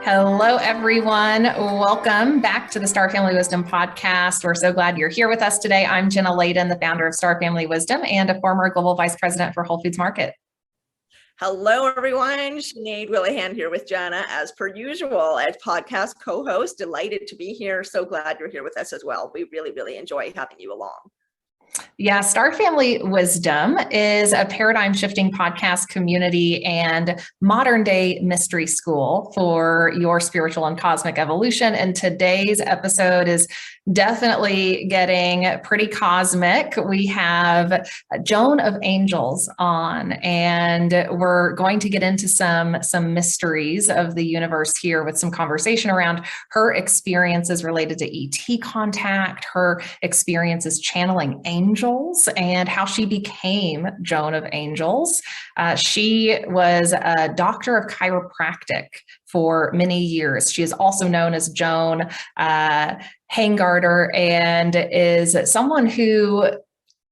Hello, everyone. Welcome back to the Star Family Wisdom podcast. We're so glad you're here with us today. I'm Jenna Layden, the founder of Star Family Wisdom and a former global vice president for Whole Foods Market. Hello, everyone. Sinead Willihan here with Jenna, as per usual, as podcast co-host. Delighted to be here. So glad you're here with us as well. We really enjoy having you along. Yeah, Star Family Wisdom is a paradigm shifting podcast community and modern day mystery school for your spiritual and cosmic evolution. And today's episode is definitely getting pretty cosmic. We have Joan of Angels on, and we're going to get into some mysteries of the universe here with some conversation around her experiences related to ET contact, her experiences channeling angels, and how she became Joan of Angels. She was a doctor of chiropractic for many years. She is also known as Joan Hangarter, and is someone who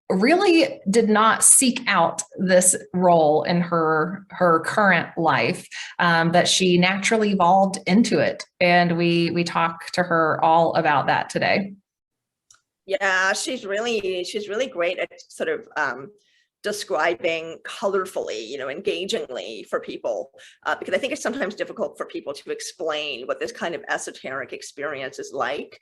really did not seek out this role in her current life, but she naturally evolved into it. And we talk to her all about that today. Yeah, she's really great at sort of describing colorfully, engagingly for people, because I think it's sometimes difficult for people to explain what this kind of esoteric experience is like,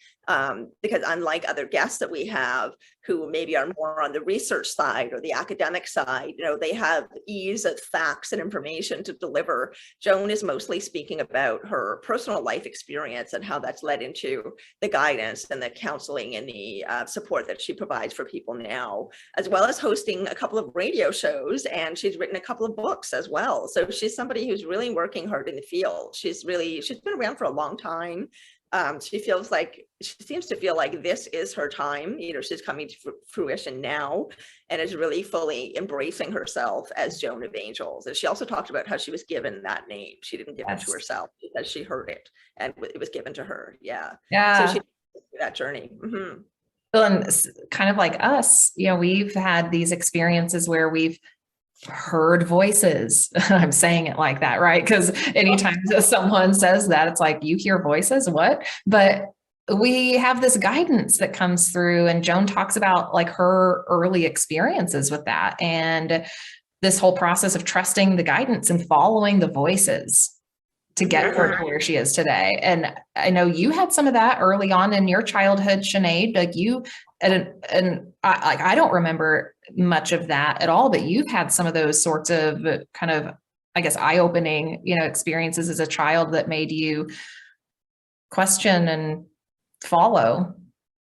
because unlike other guests that we have who maybe are more on the research side or the academic side, they have ease of facts and information to deliver. Joan is mostly speaking about her personal life experience and how that's led into the guidance and the counseling and the support that she provides for people now, as well as hosting a couple of radio shows, and she's written a couple of books as well. So she's somebody who's really working hard in the field. She's been around for a long time. She seems to feel like this is her time. She's coming to fruition now and is really fully embracing herself as Joan of Angels. And she also talked about how she was given that name. She didn't give it to herself because she heard it and it was given to her. Yeah. So she that journey. Mm-hmm. Well, and kind of like us, we've had these experiences where we've heard voices. I'm saying it like that, right? Because anytime someone says that, it's like, you hear voices, what? But we have this guidance that comes through, and Joan talks about like her early experiences with that and this whole process of trusting the guidance and following the voices to get her to where she is today. And I know you had some of that early on in your childhood, Sinead, like you, and I don't remember much of that at all, but you've had some of those sorts of kind of, I guess, eye-opening, experiences as a child that made you question and follow.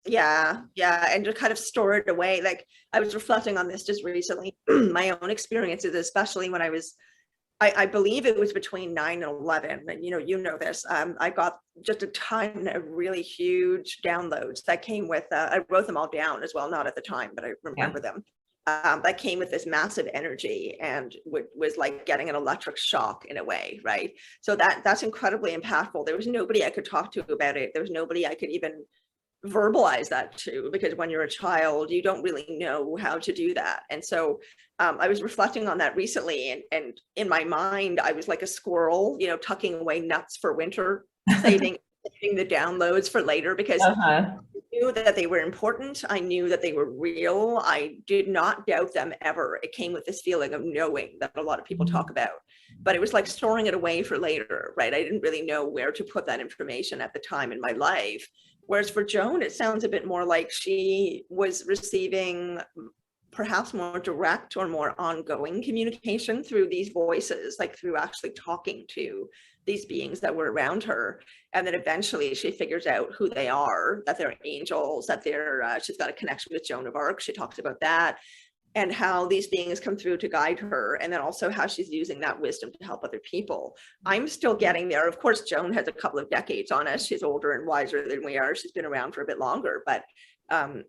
Yeah. And just kind of store it away. Like, I was reflecting on this just recently, my own experiences, especially when I believe it was between 9 and 11. And you know this. I got just a ton of really huge downloads that came with, I wrote them all down as well, not at the time, but I remember them. That came with this massive energy and was like getting an electric shock in a way, right? So that's incredibly impactful. There was nobody I could talk to about it. There was nobody I could even verbalize that to, because when you're a child, you don't really know how to do that. And so I was reflecting on that recently, and in my mind, I was like a squirrel, tucking away nuts for winter, saving the downloads for later, because I knew that they were important. I knew that they were real. I did not doubt them ever. It came with this feeling of knowing that a lot of people talk about, but it was like storing it away for later, right? I didn't really know where to put that information at the time in my life. Whereas for Joan, it sounds a bit more like she was receiving perhaps more direct or more ongoing communication through these voices, like through actually talking to these beings that were around her. And then eventually she figures out who they are, that they're angels, that she's got a connection with Joan of Arc. She talks about that and how these beings come through to guide her, and then also how she's using that wisdom to help other people. I'm still getting there. Of course, Joan has a couple of decades on us. She's older and wiser than we are. She's been around for a bit longer, but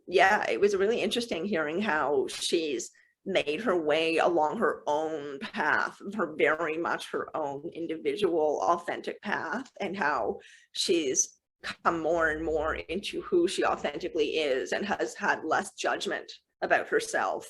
yeah, it was really interesting hearing how she's made her way along her own path, her very much her own individual authentic path, and how she's come more and more into who she authentically is and has had less judgment about herself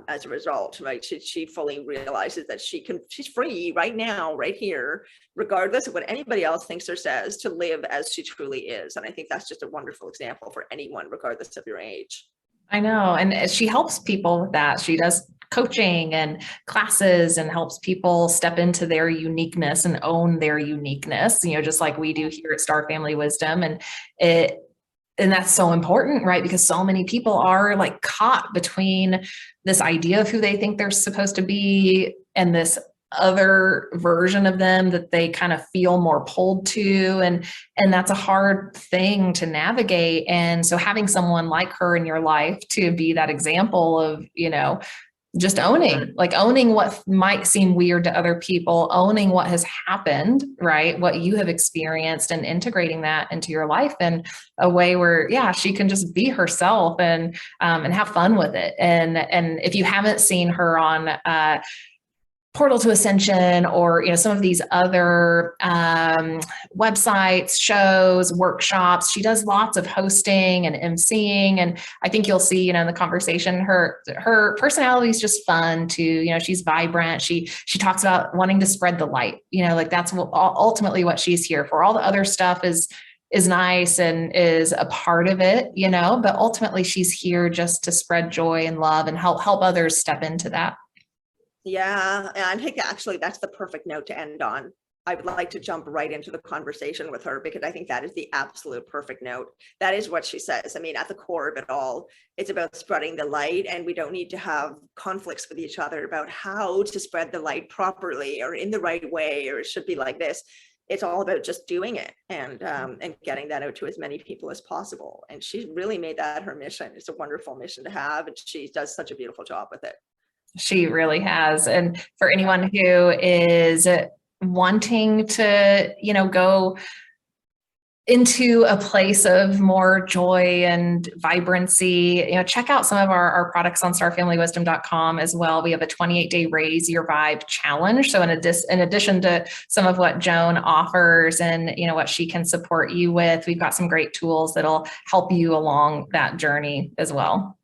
as a result, right? She fully realizes that she's free right now, right here, regardless of what anybody else thinks or says, to live as she truly is. And I think that's just a wonderful example for anyone, regardless of your age. I know. And she helps people with that. She does coaching and classes and helps people step into their uniqueness and own their uniqueness, just like we do here at Star Family Wisdom. And that's so important, right? Because so many people are like caught between this idea of who they think they're supposed to be and this other version of them that they kind of feel more pulled to. And that's a hard thing to navigate. And so having someone like her in your life to be that example of, just owning what might seem weird to other people, owning what has happened, right? What you have experienced, and integrating that into your life in a way where, she can just be herself and have fun with it. And if you haven't seen her on Portal to Ascension or, some of these other websites, shows, workshops, she does lots of hosting and emceeing. And I think you'll see, in the conversation, her personality is just fun too. She's vibrant. She talks about wanting to spread the light, like that's ultimately what she's here for. All the other stuff is nice and is a part of it, but ultimately she's here just to spread joy and love and help others step into that. Yeah, and I think actually that's the perfect note to end on. I would like to jump right into the conversation with her, because I think that is the absolute perfect note. That is what she says. I mean, at the core of it all, it's about spreading the light, and we don't need to have conflicts with each other about how to spread the light properly or in the right way, or it should be like this. It's all about just doing it and getting that out to as many people as possible. And she's really made that her mission. It's a wonderful mission to have, and she does such a beautiful job with it. She really has. And for anyone who is wanting to, go into a place of more joy and vibrancy, check out some of our products on starfamilywisdom.com as well. We have a 28-day Raise Your Vibe challenge. So in addition to some of what Joan offers and, what she can support you with, we've got some great tools that'll help you along that journey as well.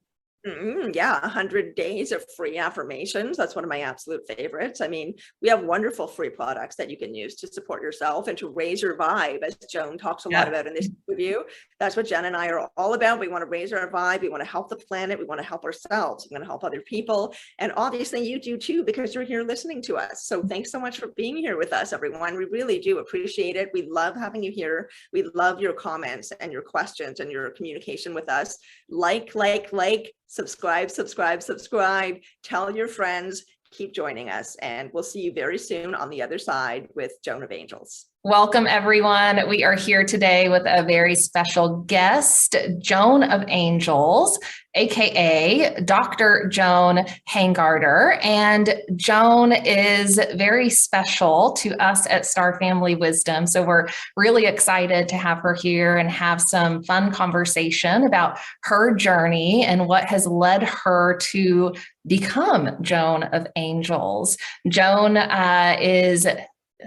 Yeah, 100 days of free affirmations. That's one of my absolute favorites. I mean, we have wonderful free products that you can use to support yourself and to raise your vibe, as Joan talks a lot about in this review. That's what Jen and I are all about. We want to raise our vibe. We want to help the planet. We want to help ourselves. We want to help other people. And obviously you do too, because you're here listening to us. So thanks so much for being here with us, everyone. We really do appreciate it. We love having you here. We love your comments and your questions and your communication with us. Like, subscribe, tell your friends, keep joining us, and we'll see you very soon on the other side with Joan of Angels. Welcome, everyone. We are here today with a very special guest, Joan of Angels, aka Dr. Joan Hangarter. And Joan is very special to us at Star Family Wisdom. So we're really excited to have her here and have some fun conversation about her journey and what has led her to become Joan of Angels. Joan is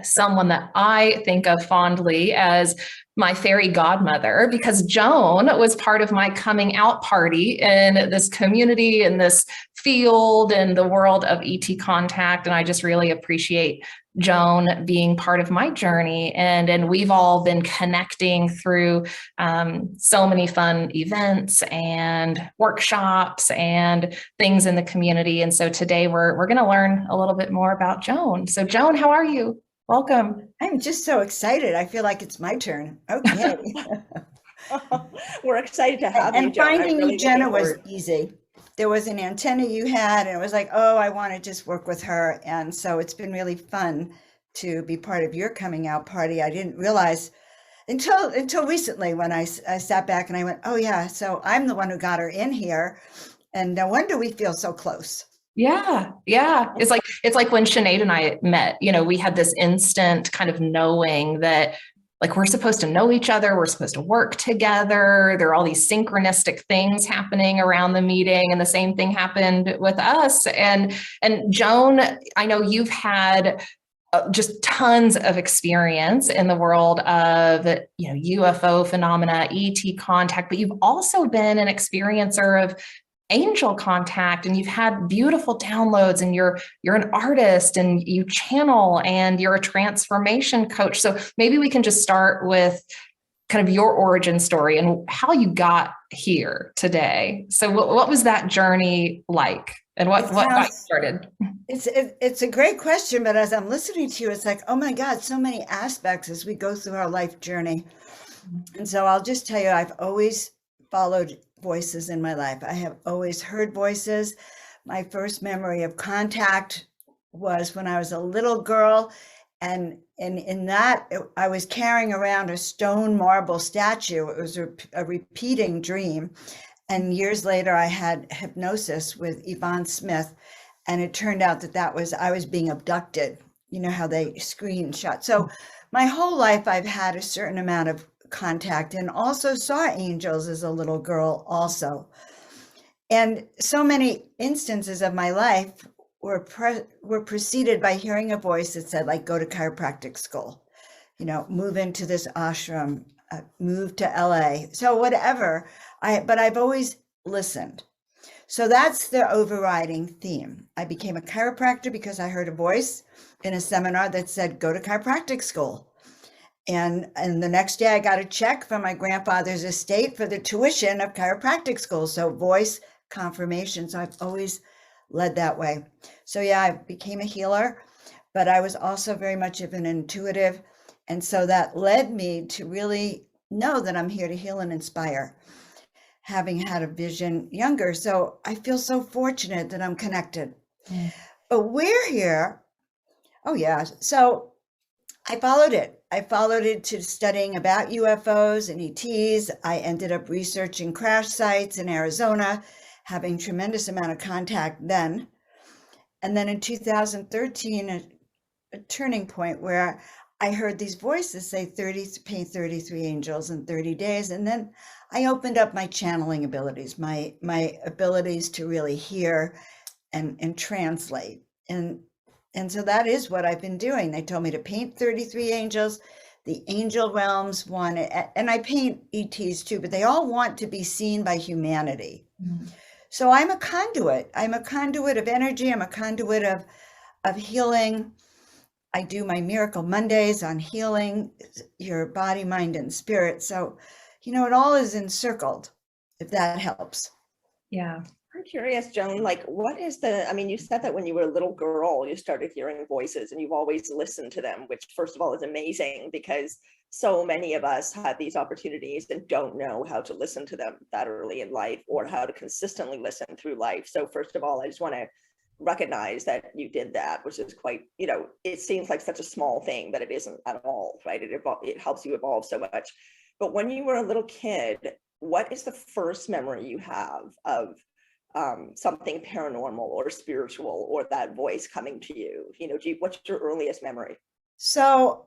someone that I think of fondly as my fairy godmother, because Joan was part of my coming out party in this community, in this field, in the world of ET contact. And I just really appreciate Joan being part of my journey. And we've all been connecting through so many fun events and workshops and things in the community. And so today we're going to learn a little bit more about Joan. So Joan, how are you? Welcome. I'm just so excited. I feel like it's my turn. Okay. We're excited to have you, And finding you, Jenna, was easy. There was an antenna you had, and it was like, oh, I want to just work with her. And so it's been really fun to be part of your coming out party. I didn't realize until recently when I sat back and I went, oh yeah, so I'm the one who got her in here. And no wonder we feel so close. Yeah. It's like when Sinead and I met, we had this instant kind of knowing that like we're supposed to know each other, we're supposed to work together. There are all these synchronistic things happening around the meeting, and the same thing happened with us. And Joan, I know you've had just tons of experience in the world of UFO phenomena, ET contact, but you've also been an experiencer of angel contact and you've had beautiful downloads and you're an artist and you channel and you're a transformation coach. So maybe we can just start with kind of your origin story and how you got here today. So what was that journey like, and what got you started? It's a great question, but as I'm listening to you, it's like, oh my God, so many aspects as we go through our life journey. And so I'll just tell you, I've always followed voices in my life. I have always heard voices. My first memory of contact was when I was a little girl. And in that, I was carrying around a stone marble statue. It was a repeating dream. And years later, I had hypnosis with Yvonne Smith. And it turned out that I was being abducted. You know how they screenshot. So my whole life, I've had a certain amount of contact, and also saw angels as a little girl also. And so many instances of my life were preceded by hearing a voice that said, like, go to chiropractic school, move into this ashram, move to LA. So whatever, but I've always listened. So that's the overriding theme. I became a chiropractor because I heard a voice in a seminar that said, go to chiropractic school. And the next day I got a check from my grandfather's estate for the tuition of chiropractic school. So voice confirmation. So I've always led that way. So yeah, I became a healer, but I was also very much of an intuitive. And so that led me to really know that I'm here to heal and inspire, having had a vision younger. So I feel so fortunate that I'm connected. But we're here. Oh yeah. So I followed it. I followed it to studying about UFOs and ETs. I ended up researching crash sites in Arizona, having tremendous amount of contact then. And then in 2013, a turning point where I heard these voices say paint 33 angels in 30 days. And then I opened up my channeling abilities, my abilities to really hear and translate. And so that is what I've been doing. They told me to paint 33 angels, the angel realms one, and I paint ETs too, but they all want to be seen by humanity. So I'm a conduit. I'm a conduit of energy. I'm a conduit of healing. I do my Miracle Mondays on healing your body, mind, and spirit. So, it all is encircled, if that helps. Yeah. I'm curious, Joan, like, what is you said that when you were a little girl, you started hearing voices and you've always listened to them, which first of all is amazing because so many of us have these opportunities and don't know how to listen to them that early in life or how to consistently listen through life. So first of all, I just want to recognize that you did that, which is quite, it seems like such a small thing, but it isn't at all, right? It helps you evolve so much. But when you were a little kid, what is the first memory you have of something paranormal or spiritual or that voice coming to you? What's your earliest memory? So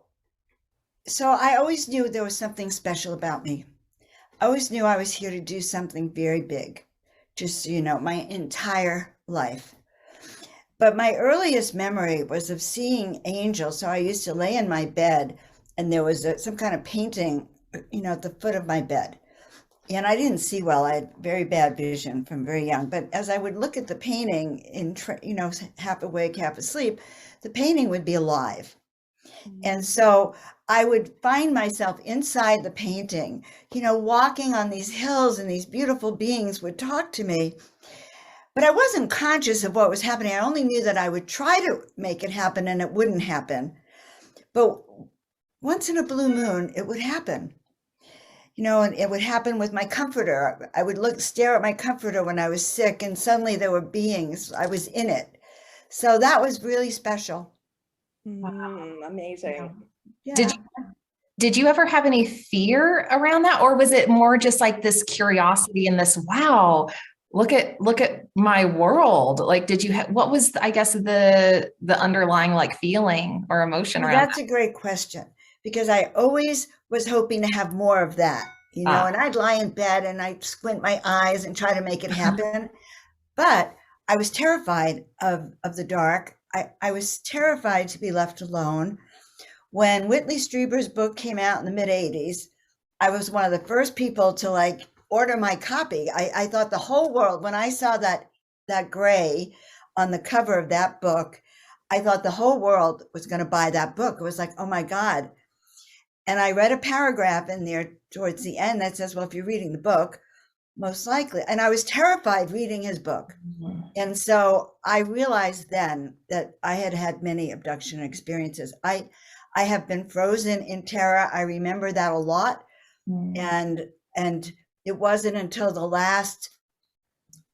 I always knew there was something special about me. I always knew I was here to do something very big, just, my entire life. But my earliest memory was of seeing angels. So I used to lay in my bed and there was some kind of painting, at the foot of my bed. And I didn't see well. I had very bad vision from very young. But as I would look at the painting half awake, half asleep, the painting would be alive. And so I would find myself inside the painting, walking on these hills, and these beautiful beings would talk to me. But I wasn't conscious of what was happening. I only knew that I would try to make it happen and it wouldn't happen. But once in a blue moon, it would happen. And it would happen with my comforter. I would stare at my comforter when I was sick, and suddenly there were beings. I was in it. So that was really special. Amazing. Yeah. Did you ever have any fear around that? Or was it more just like this curiosity and this, wow, look at my world? Like, what was, I guess, the underlying like feeling or emotion around That's a great question, because I always was hoping to have more of that, and I'd lie in bed and I'd squint my eyes and try to make it happen. But I was terrified of the dark. I was terrified to be left alone. When Whitley Strieber's book came out in the mid-'80s, I was one of the first people to order my copy. I thought the whole world, when I saw that gray on the cover of that book, I thought the whole world was going to buy that book. It was like, oh my God. And I read a paragraph in there towards the end that says, well, if you're reading the book, most likely. And I was terrified reading his book. Mm-hmm. And so I realized then that I had had many abduction experiences. I have been frozen in terror. I remember that a lot. Mm-hmm. And it wasn't until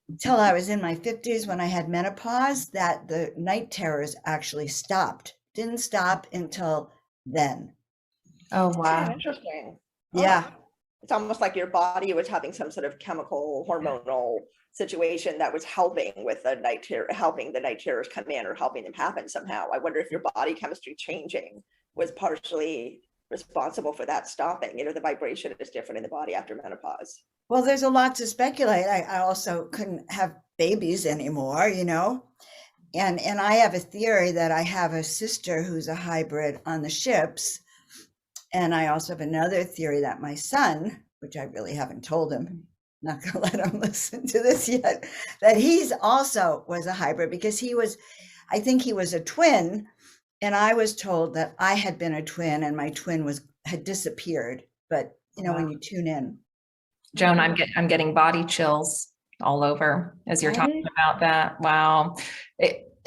until I was in my 50s when I had menopause that the night terrors actually stopped. Didn't stop until then. Oh, wow. Interesting. Yeah. Oh, it's almost like your body was having some sort of chemical hormonal situation that was helping with the night terror, helping the night terrors come in or helping them happen somehow. I wonder if your body chemistry changing was partially responsible for that stopping. You know, the vibration is different in the body after menopause. Well, there's a lot to speculate. I also couldn't have babies anymore, you know. And I have a theory that I have a sister who's a hybrid on the ships. And I also have another theory that my son, which I really haven't told him, not going to let him listen to this yet, that he's also was a hybrid because I think he was a twin. And I was told that I had been a twin and my twin had disappeared. But, you know, when you tune in. Joan, I'm getting body chills all over as you're talking about that. Wow.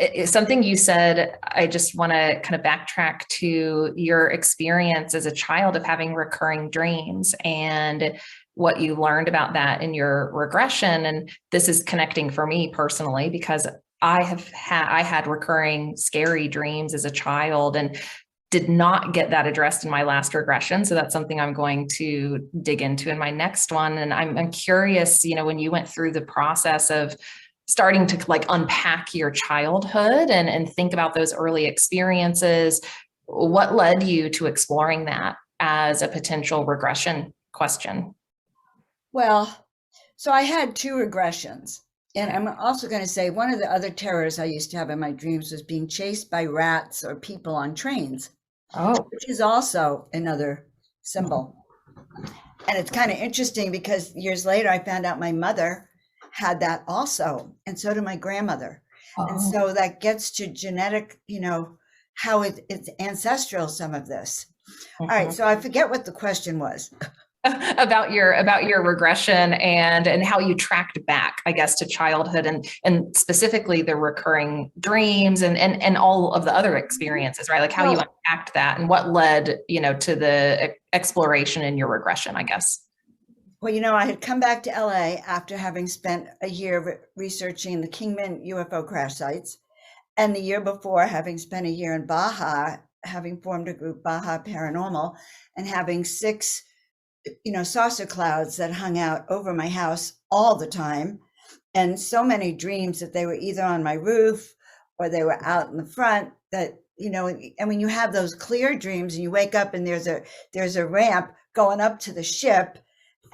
It's something you said. I just want to kind of backtrack to your experience as a child of having recurring dreams and what you learned about that in your regression. And this is connecting for me personally because I had recurring scary dreams as a child and did not get that addressed in my last regression. So that's something I'm going to dig into in my next one. And I'm curious, you know, when you went through the process of starting to like unpack your childhood and think about those early experiences, what led you to exploring that as a potential regression question? Well, so I had 2 regressions. And I'm also going to say one of the other terrors I used to have in my dreams was being chased by rats or people on trains. Oh, Which is also another symbol. And it's kind of interesting because years later, I found out my mother had that also. And so did my grandmother. And so that gets to genetic, you know, how it's ancestral, some of this. All right. So I forget what the question was. about your regression and how you tracked back, I guess, to childhood and specifically the recurring dreams and all of the other experiences, right? Like how you unpacked that and what led, you know, to the exploration in your regression, I guess. Well, you know, I had come back to LA after having spent a year researching the Kingman UFO crash sites, and the year before having spent a year in Baja, having formed a group, Baja Paranormal, and having 6 saucer clouds that hung out over my house all the time. And so many dreams that they were either on my roof or they were out in the front that, you know, and when you have those clear dreams and you wake up and there's a ramp going up to the ship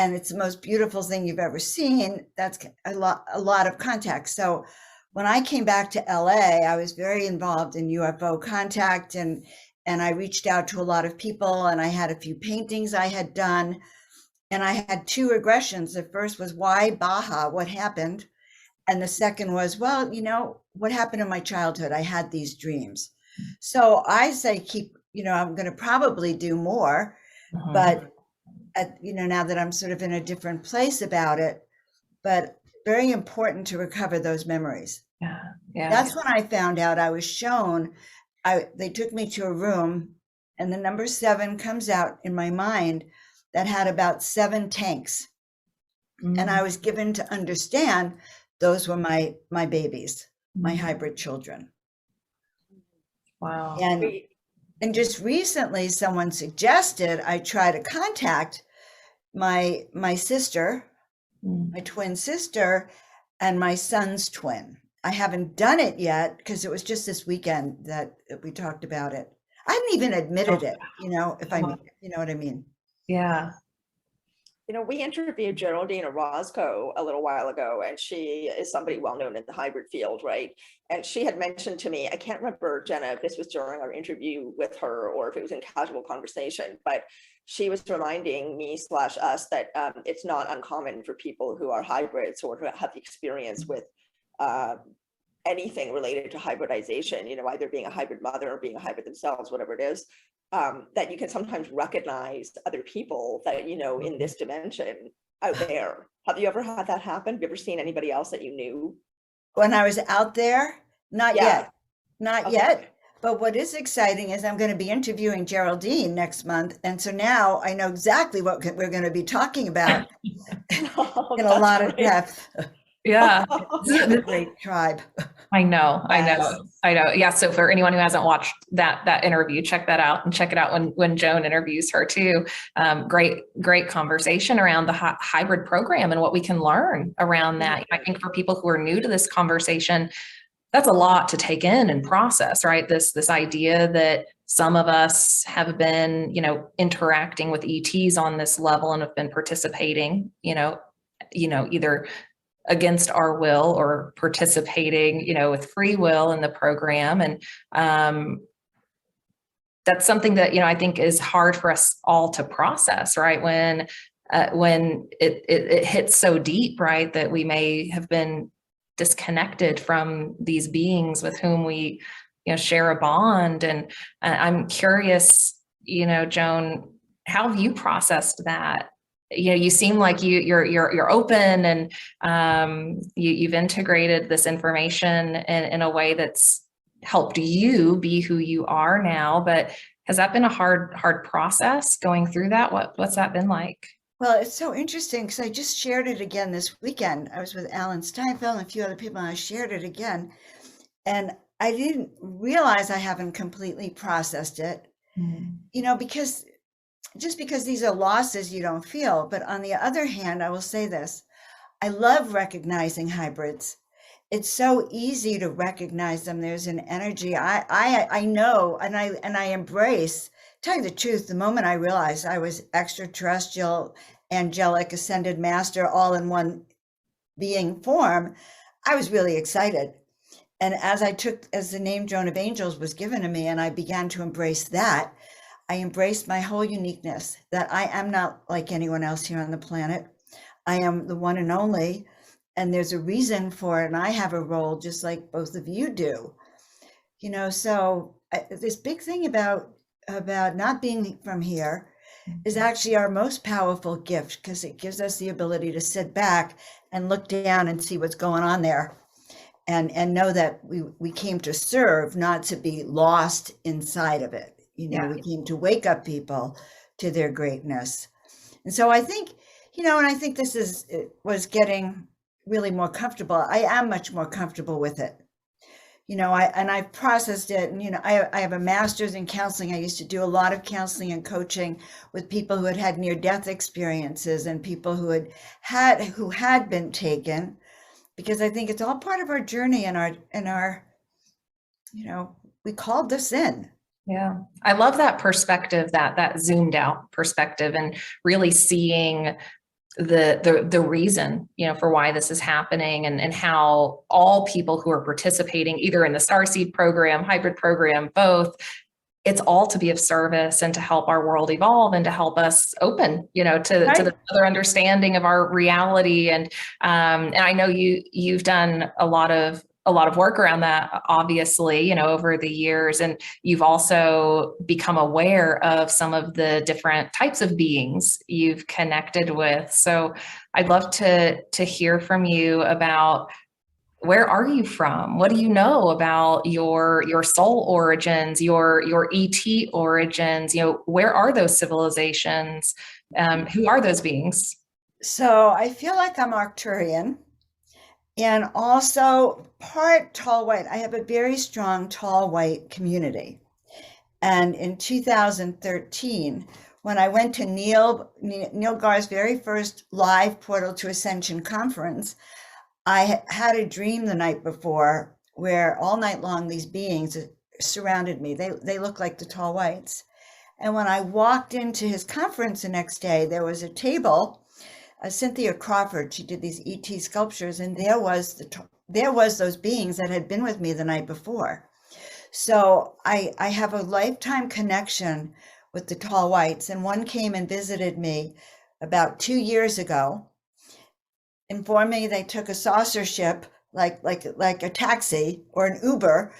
and it's the most beautiful thing you've ever seen, that's a lot of contact. So when I came back to LA, I was very involved in UFO contact and I reached out to a lot of people and I had a few paintings I had done. And I had 2 regressions. The first was, why Baja? What happened? And the second was, well, you know, what happened in my childhood? I had these dreams. So I say I'm going to probably do more, but now that I'm sort of in a different place about it, but very important to recover those memories. Yeah. That's when I found out I was shown. They took me to a room and the number 7 comes out in my mind that had about 7 tanks. And I was given to understand those were my babies, my hybrid children. Wow. And just recently someone suggested I try to contact my sister, my twin sister, and my son's twin. I haven't done it yet because it was just this weekend that we talked about it. I haven't even admitted it, you know, you know what I mean? Yeah. We interviewed Geraldine Orozco a little while ago, and she is somebody well known in the hybrid field, right? And she had mentioned to me, I can't remember, Jenna, if this was during our interview with her or if it was in casual conversation, but she was reminding me / us that it's not uncommon for people who are hybrids or who have the experience with anything related to hybridization, either being a hybrid mother or being a hybrid themselves, whatever it is, that you can sometimes recognize other people that, in this dimension out there. Have you ever had that happen? Have you ever seen anybody else that you knew? When I was out there, not Yeah. not Okay. yet. But what is exciting is I'm going to be interviewing Geraldine next month. And so now I know exactly what we're going to be talking about Oh, in a that's lot of great. depth. Yeah. We have a great tribe. I know. Yes. Yeah. So for anyone who hasn't watched that interview, check that out, and check it out when Joan interviews her too. Great conversation around the hybrid program and what we can learn around that. I think for people who are new to this conversation, that's a lot to take in and process, right? This idea that some of us have been, interacting with ETs on this level and have been participating, either against our will or participating, with free will in the program. And that's something that, I think is hard for us all to process, right? When it hits so deep, right, that we may have been disconnected from these beings with whom we, share a bond. And I'm curious, Joan, how have you processed that? You seem like you're open, and you've integrated this information in a way that's helped you be who you are now. But has that been a hard process going through that? What's that been like? Well, it's so interesting because I just shared it again this weekend. I was with Alan Steinfeld and a few other people, and I shared it again. And I didn't realize I haven't completely processed it, because just because these are losses you don't feel. But on the other hand, I will say this, I love recognizing hybrids. It's so easy to recognize them. There's an energy I know, and I embrace. Tell you the truth, the moment I realized I was extraterrestrial, angelic, ascended master, all in one being form, I was really excited. And as the name Joan of Angels was given to me, and I began to embrace that, I embraced my whole uniqueness, that I am not like anyone else here on the planet. I am the one and only, and there's a reason for it, and I have a role just like both of you do. So this big thing about not being from here is actually our most powerful gift, because it gives us the ability to sit back and look down and see what's going on there, and know that we came to serve, not to be lost inside of it. We came to wake up people to their greatness. And so I think, and I think was getting really more comfortable. I am much more comfortable with it. I've processed it, and I have a master's in counseling. I used to do a lot of counseling and coaching with people who had near-death experiences and people who had been taken, because I think it's all part of our journey and our we called this in. Yeah, I love that perspective, that zoomed out perspective, and really seeing the reason, for why this is happening, and how all people who are participating either in the Starseed program, hybrid program, both, it's all to be of service and to help our world evolve and to help us open, to the other understanding of our reality. And I know you've done a lot of work around that, obviously, over the years, and you've also become aware of some of the different types of beings you've connected with. So I'd love to hear from you about, where are you from? What do you know about your soul origins, your ET origins? Where are those civilizations? Who are those beings? So I feel like I'm Arcturian, and also part tall white. I have a very strong tall white community. And in 2013, when I went to Neil Gaur's very first live Portal to Ascension conference, I had a dream the night before where all night long these beings surrounded me. They look like the tall whites. And when I walked into his conference the next day, there was a table Cynthia Crawford. She did these ET sculptures, and there was those beings that had been with me the night before. So I have a lifetime connection with the tall whites, and one came and visited me about 2 years ago, informed me they took a saucer ship, like a taxi or an Uber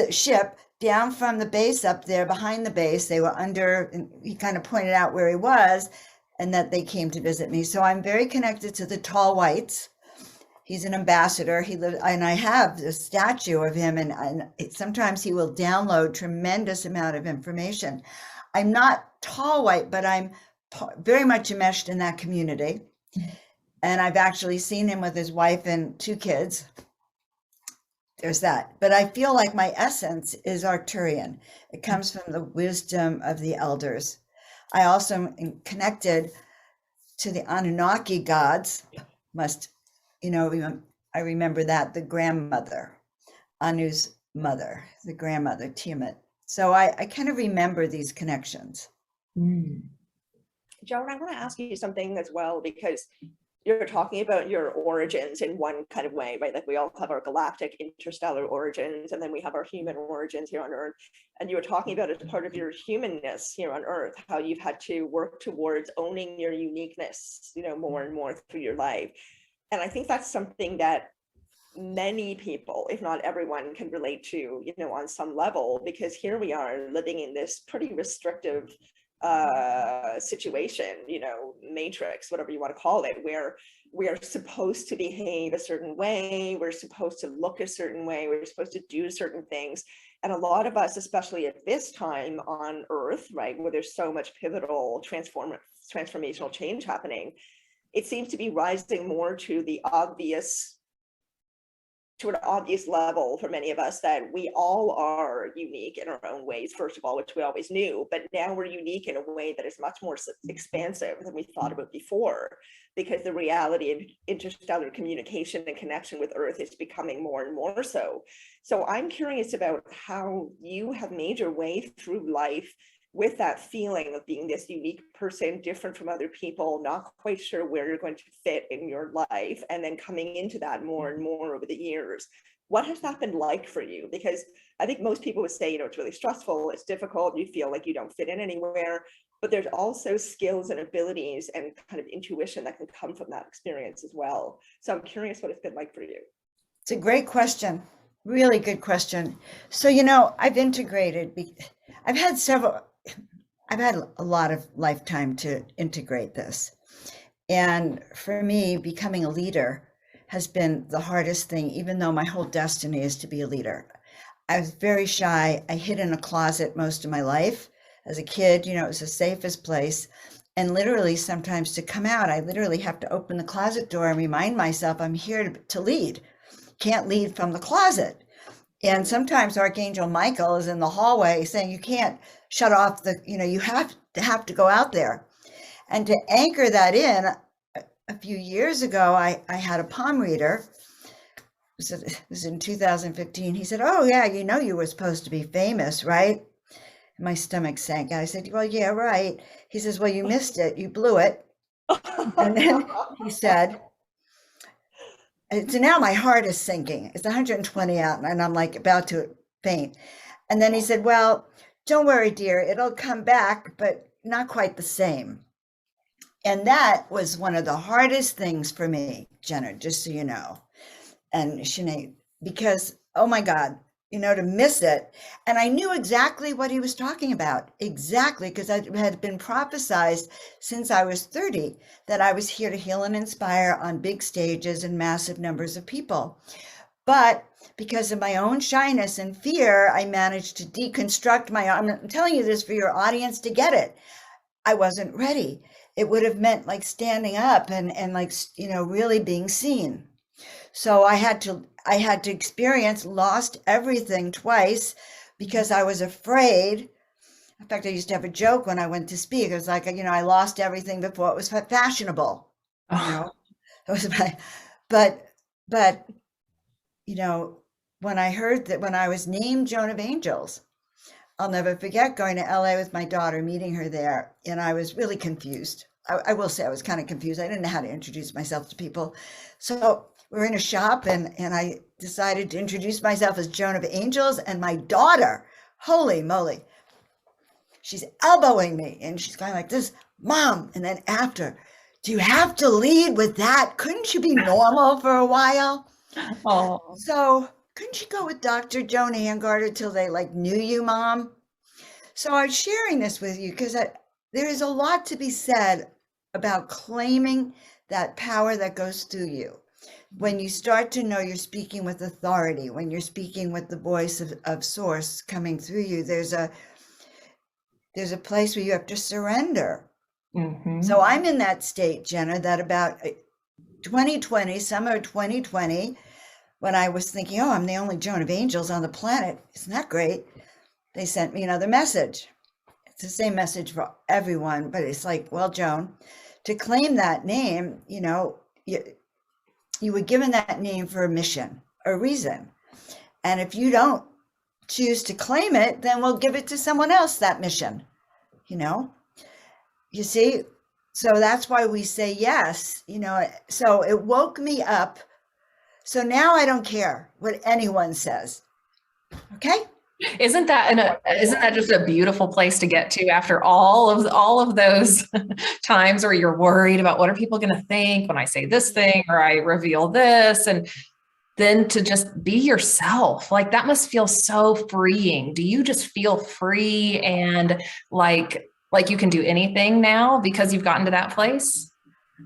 ship, down from the base up there behind the base. They were under, and he kind of pointed out where he was, and that they came to visit me. So I'm very connected to the tall whites. He's an ambassador. He lives, and I have a statue of him, and sometimes he will download tremendous amount of information. I'm not tall white, but I'm very much enmeshed in that community. And I've actually seen him with his wife and 2 kids. There's that. But I feel like my essence is Arcturian. It comes from the wisdom of the elders. I also am connected to the Anunnaki gods. I remember that, the grandmother, Anu's mother, the grandmother, Tiamat. So I kind of remember these connections. Joan, I want to ask you something as well, because you're talking about your origins in one kind of way, right? Like we all have our galactic interstellar origins, and then we have our human origins here on Earth. And you were talking about as part of your humanness here on Earth, how you've had to work towards owning your uniqueness, more and more through your life. And I think that's something that many people, if not everyone, can relate to, on some level, because here we are living in this pretty restrictive situation, matrix, whatever you want to call it, where we are supposed to behave a certain way, we're supposed to look a certain way, we're supposed to do certain things. And a lot of us, especially at this time on Earth, right, where there's so much pivotal transformational change happening, it seems to be rising more to an obvious level for many of us, that we all are unique in our own ways, first of all, which we always knew, but now we're unique in a way that is much more expansive than we thought about before, because the reality of interstellar communication and connection with Earth is becoming more and more so. So I'm curious about how you have made your way through life with that feeling of being this unique person, different from other people, not quite sure where you're going to fit in your life, and then coming into that more and more over the years. What has that been like for you? Because I think most people would say, it's really stressful, it's difficult, you feel like you don't fit in anywhere, but there's also skills and abilities and kind of intuition that can come from that experience as well. So I'm curious what it's been like for you. It's a great question. Really good question. So, I've integrated, I've had a lot of lifetime to integrate this. And for me, becoming a leader has been the hardest thing, even though my whole destiny is to be a leader. I was very shy. I hid in a closet most of my life. As a kid, it was the safest place. And literally sometimes to come out, I literally have to open the closet door and remind myself I'm here to lead. Can't lead from the closet. And sometimes Archangel Michael is in the hallway saying, you can't shut off you have to go out there. And to anchor that in, a few years ago, I had a palm reader. It was in 2015. He said, oh yeah, you were supposed to be famous, right? And my stomach sank. And I said, well, yeah, right. He says, well, you missed it. You blew it. And then he said, so now my heart is sinking. It's 120 out and I'm like about to faint. And then he said, well, don't worry, dear, it'll come back, but not quite the same. And that was one of the hardest things for me, Jenna, just so you know, and Sinead, because, oh my God, to miss it. And I knew exactly what he was talking about, exactly, because I had been prophesized since I was 30 that I was here to heal and inspire on big stages and massive numbers of people. But because of my own shyness and fear, I managed to deconstruct I'm telling you this for your audience to get it. I wasn't ready. It would have meant like standing up and really being seen. So I had to experience lost everything twice because I was afraid. In fact, I used to have a joke when I went to speak. It was like, I lost everything before it was fashionable. It was but when I heard that, when I was named Joan of Angels, I'll never forget going to LA with my daughter, meeting her there. And I was really confused. I will say I was kind of confused. I didn't know how to introduce myself to people. So we're in a shop and I decided to introduce myself as Joan of Angels, and my daughter, holy moly, she's elbowing me and she's going like this, Mom. And then after, do you have to lead with that? Couldn't you be normal for a while? Oh, So couldn't you go with Dr. Joan Hangarter till they like knew you, Mom? So I'm sharing this with you because there is a lot to be said about claiming that power that goes through you. When you start to know you're speaking with authority, when you're speaking with the voice of source coming through you, there's a place where you have to surrender. mm-hmm. So I'm in that state, Jenna, that about 2020, summer 2020, when I was thinking, oh, I'm the only Joan of Angels on the planet. Isn't that great? They sent me another message. It's the same message for everyone, but it's like, well, Joan, to claim that name, you know, you were given that name for a mission, a reason. And if you don't choose to claim it, then we'll give it to someone else, that mission, you know? You see? So that's why we say yes, you know, so it woke me up. So now I don't care what anyone says. Okay? Isn't that just a beautiful place to get to after all of those times where you're worried about what are people going to think when I say this thing or I reveal this, and then to just be yourself, like that must feel so freeing. Do you just feel free and like you can do anything now because you've gotten to that place?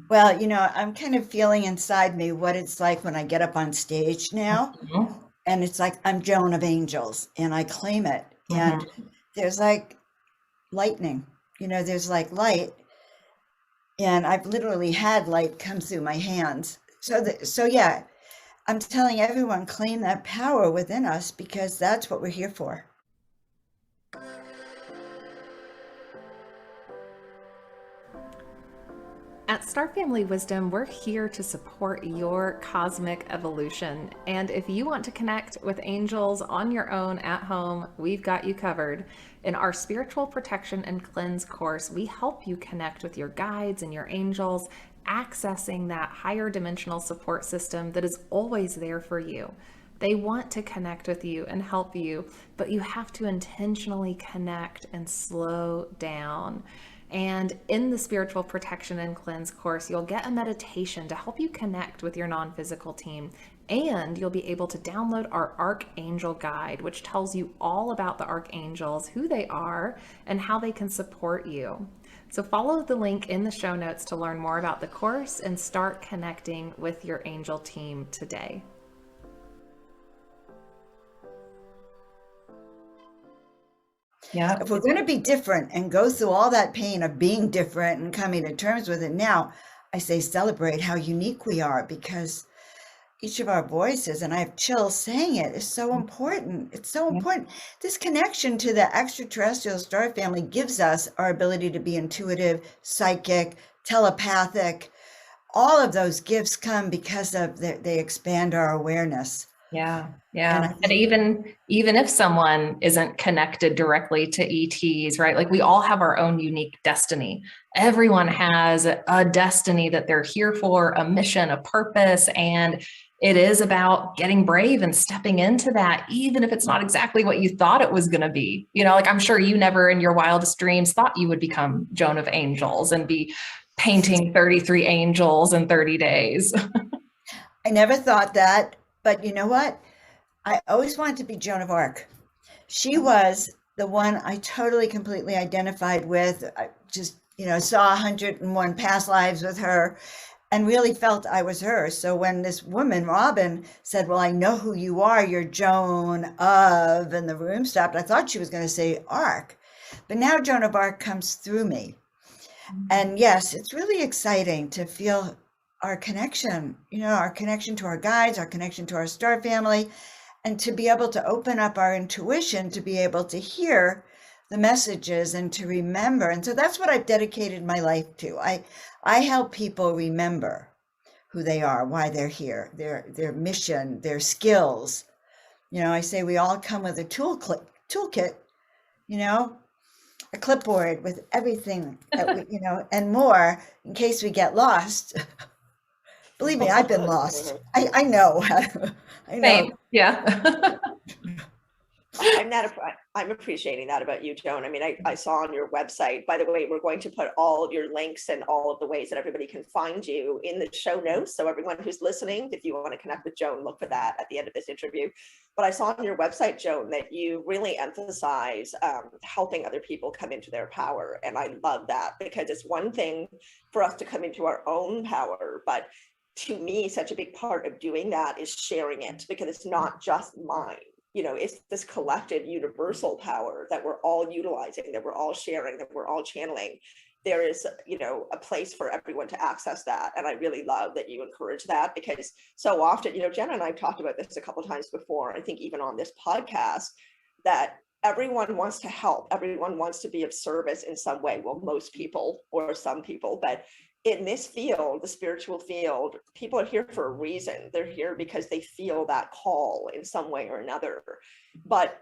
Well, you know, I'm kind of feeling inside me what it's like when I get up on stage now. Mm-hmm. And it's like, I'm Joan of Angels and I claim it. Mm-hmm. And there's like lightning, you know, there's like light. And I've literally had light come through my hands. So yeah, I'm telling everyone, claim that power within us because that's what we're here for. At Star Family Wisdom, we're here to support your cosmic evolution. And if you want to connect with angels on your own at home, we've got you covered. In our Spiritual Protection and Cleanse course, we help you connect with your guides and your angels, accessing that higher dimensional support system that is always there for you. They want to connect with you and help you, but you have to intentionally connect and slow down. And in the Spiritual Protection and Cleanse course, you'll get a meditation to help you connect with your non-physical team. And you'll be able to download our Archangel Guide, which tells you all about the Archangels, who they are, and how they can support you. So follow the link in the show notes to learn more about the course and start connecting with your angel team today. Yeah. If we're going to be different and go through all that pain of being different and coming to terms with it now, I say celebrate how unique we are, because each of our voices, and I have chills saying it, is so important. It's so important. This connection to the extraterrestrial star family gives us our ability to be intuitive, psychic, telepathic. All of those gifts come because of they expand our awareness. Yeah. And even if someone isn't connected directly to ETs, right? Like we all have our own unique destiny. Everyone has a destiny that they're here for, a mission, a purpose, and it is about getting brave and stepping into that, even if it's not exactly what you thought it was going to be. You know, like I'm sure you never in your wildest dreams thought you would become Joan of Angels and be painting 33 angels in 30 days. I never thought that. But you know what? I always wanted to be Joan of Arc. She was the one I totally, completely identified with. I just, you know, saw 101 past lives with her and really felt I was her. So when this woman, Robin, said, well, I know who you are, you're Joan of, and the room stopped, I thought she was going to say Arc. But now Joan of Arc comes through me. And yes, it's really exciting to feel our connection, you know, our connection to our guides, our connection to our star family, and to be able to open up our intuition, to be able to hear the messages and to remember. And so that's what I've dedicated my life to. I help people remember who they are, why they're here, their mission, their skills. You know, I say we all come with a toolkit, you know, a clipboard with everything that we, and more in case we get lost. Believe me, I've been lost. I know. I know. Same. Yeah. I'm appreciating that about you, Joan. I mean, I saw on your website, by the way, we're going to put all of your links and all of the ways that everybody can find you in the show notes. So everyone who's listening, if you want to connect with Joan, look for that at the end of this interview. But I saw on your website, Joan, that you really emphasize helping other people come into their power. And I love that, because it's one thing for us to come into our own power, but to me, such a big part of doing that is sharing it, because it's not just mine. It's this collective universal power that we're all utilizing, that we're all sharing, that we're all channeling. There is, a place for everyone to access that. And I really love that you encourage that, because so often, Jenna and I've talked about this a couple of times before, I think even on this podcast, that everyone wants to help. Everyone wants to be of service in some way. Well, most people or some people, but in this field, the spiritual field, people are here for a reason. They're here because they feel that call in some way or another. But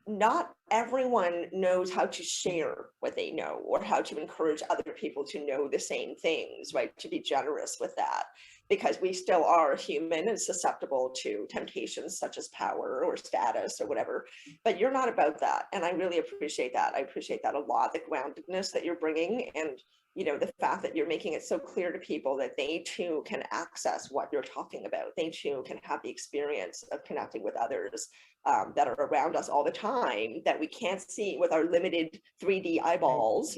not everyone knows how to share what they know, or how to encourage other people to know the same things, right? To be generous with that, because we still are human and susceptible to temptations such as power or status or whatever. But you're not about that. And I really appreciate that. I appreciate that a lot, the groundedness that you're bringing, and the fact that you're making it so clear to people that they too can access what you're talking about. They too can have the experience of connecting with others that are around us all the time, that we can't see with our limited 3D eyeballs,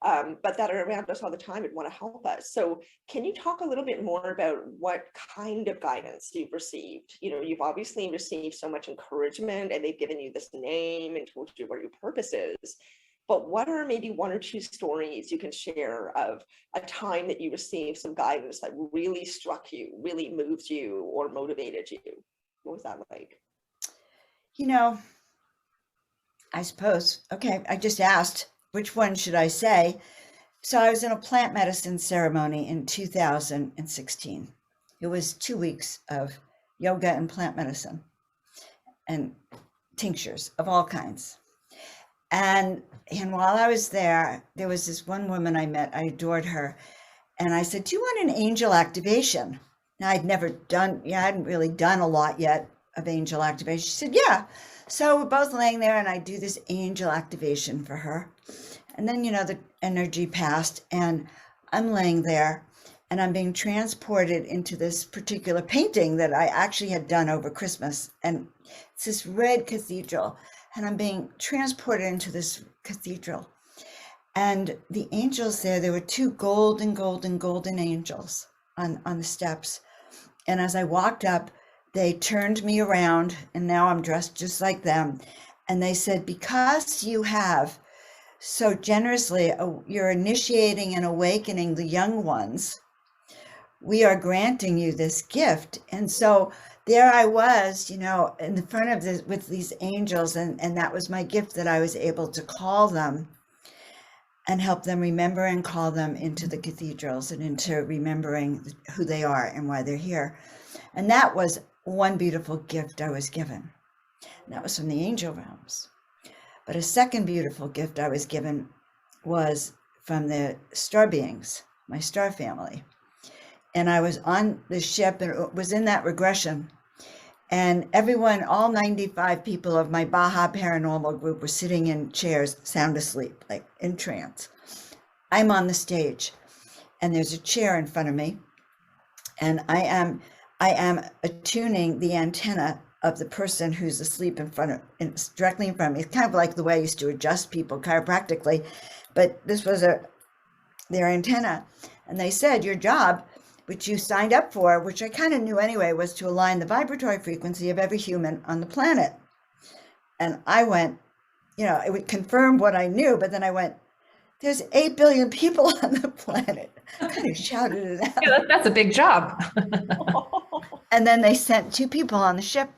but that are around us all the time and want to help us. So can you talk a little bit more about what kind of guidance you've received? You've obviously received so much encouragement, and they've given you this name and told you what your purpose is. But what are maybe one or two stories you can share of a time that you received some guidance that really struck you, really moved you, or motivated you? What was that like? I suppose, okay, I just asked, which one should I say? So I was in a plant medicine ceremony in 2016. It was 2 weeks of yoga and plant medicine and tinctures of all kinds. And while I was there was this one woman I met. I adored her. And I said, do you want an angel activation? Now, I hadn't really done a lot yet of angel activation. She said, yeah. So we're both laying there, and I do this angel activation for her. And then, the energy passed, and I'm laying there, and I'm being transported into this particular painting that I actually had done over Christmas. And it's this red cathedral. And I'm being transported into this cathedral. And the angels there were two golden angels on the steps. And as I walked up, they turned me around, and now I'm dressed just like them. And they said, because you have so generously, you're initiating and awakening the young ones, we are granting you this gift. And so there I was, in the front of this with these angels, and that was my gift, that I was able to call them and help them remember and call them into the cathedrals and into remembering who they are and why they're here. And that was one beautiful gift I was given. And that was from the angel realms. But a second beautiful gift I was given was from the star beings, my star family. And I was on the ship, and it was in that regression. And everyone, all 95 people of my Baja Paranormal group, were sitting in chairs, sound asleep, like in trance. I'm on the stage, and there's a chair in front of me, and I am attuning the antenna of the person who's asleep directly in front of me. It's kind of like the way I used to adjust people chiropractically, but this was their antenna. And they said, your job, which you signed up for, which I kind of knew anyway, was to align the vibratory frequency of every human on the planet. And I went, it would confirm what I knew, but then I went, there's 8 billion people on the planet. I kind of shouted it out. Yeah, that's a big job. And then they sent 2 people on the ship.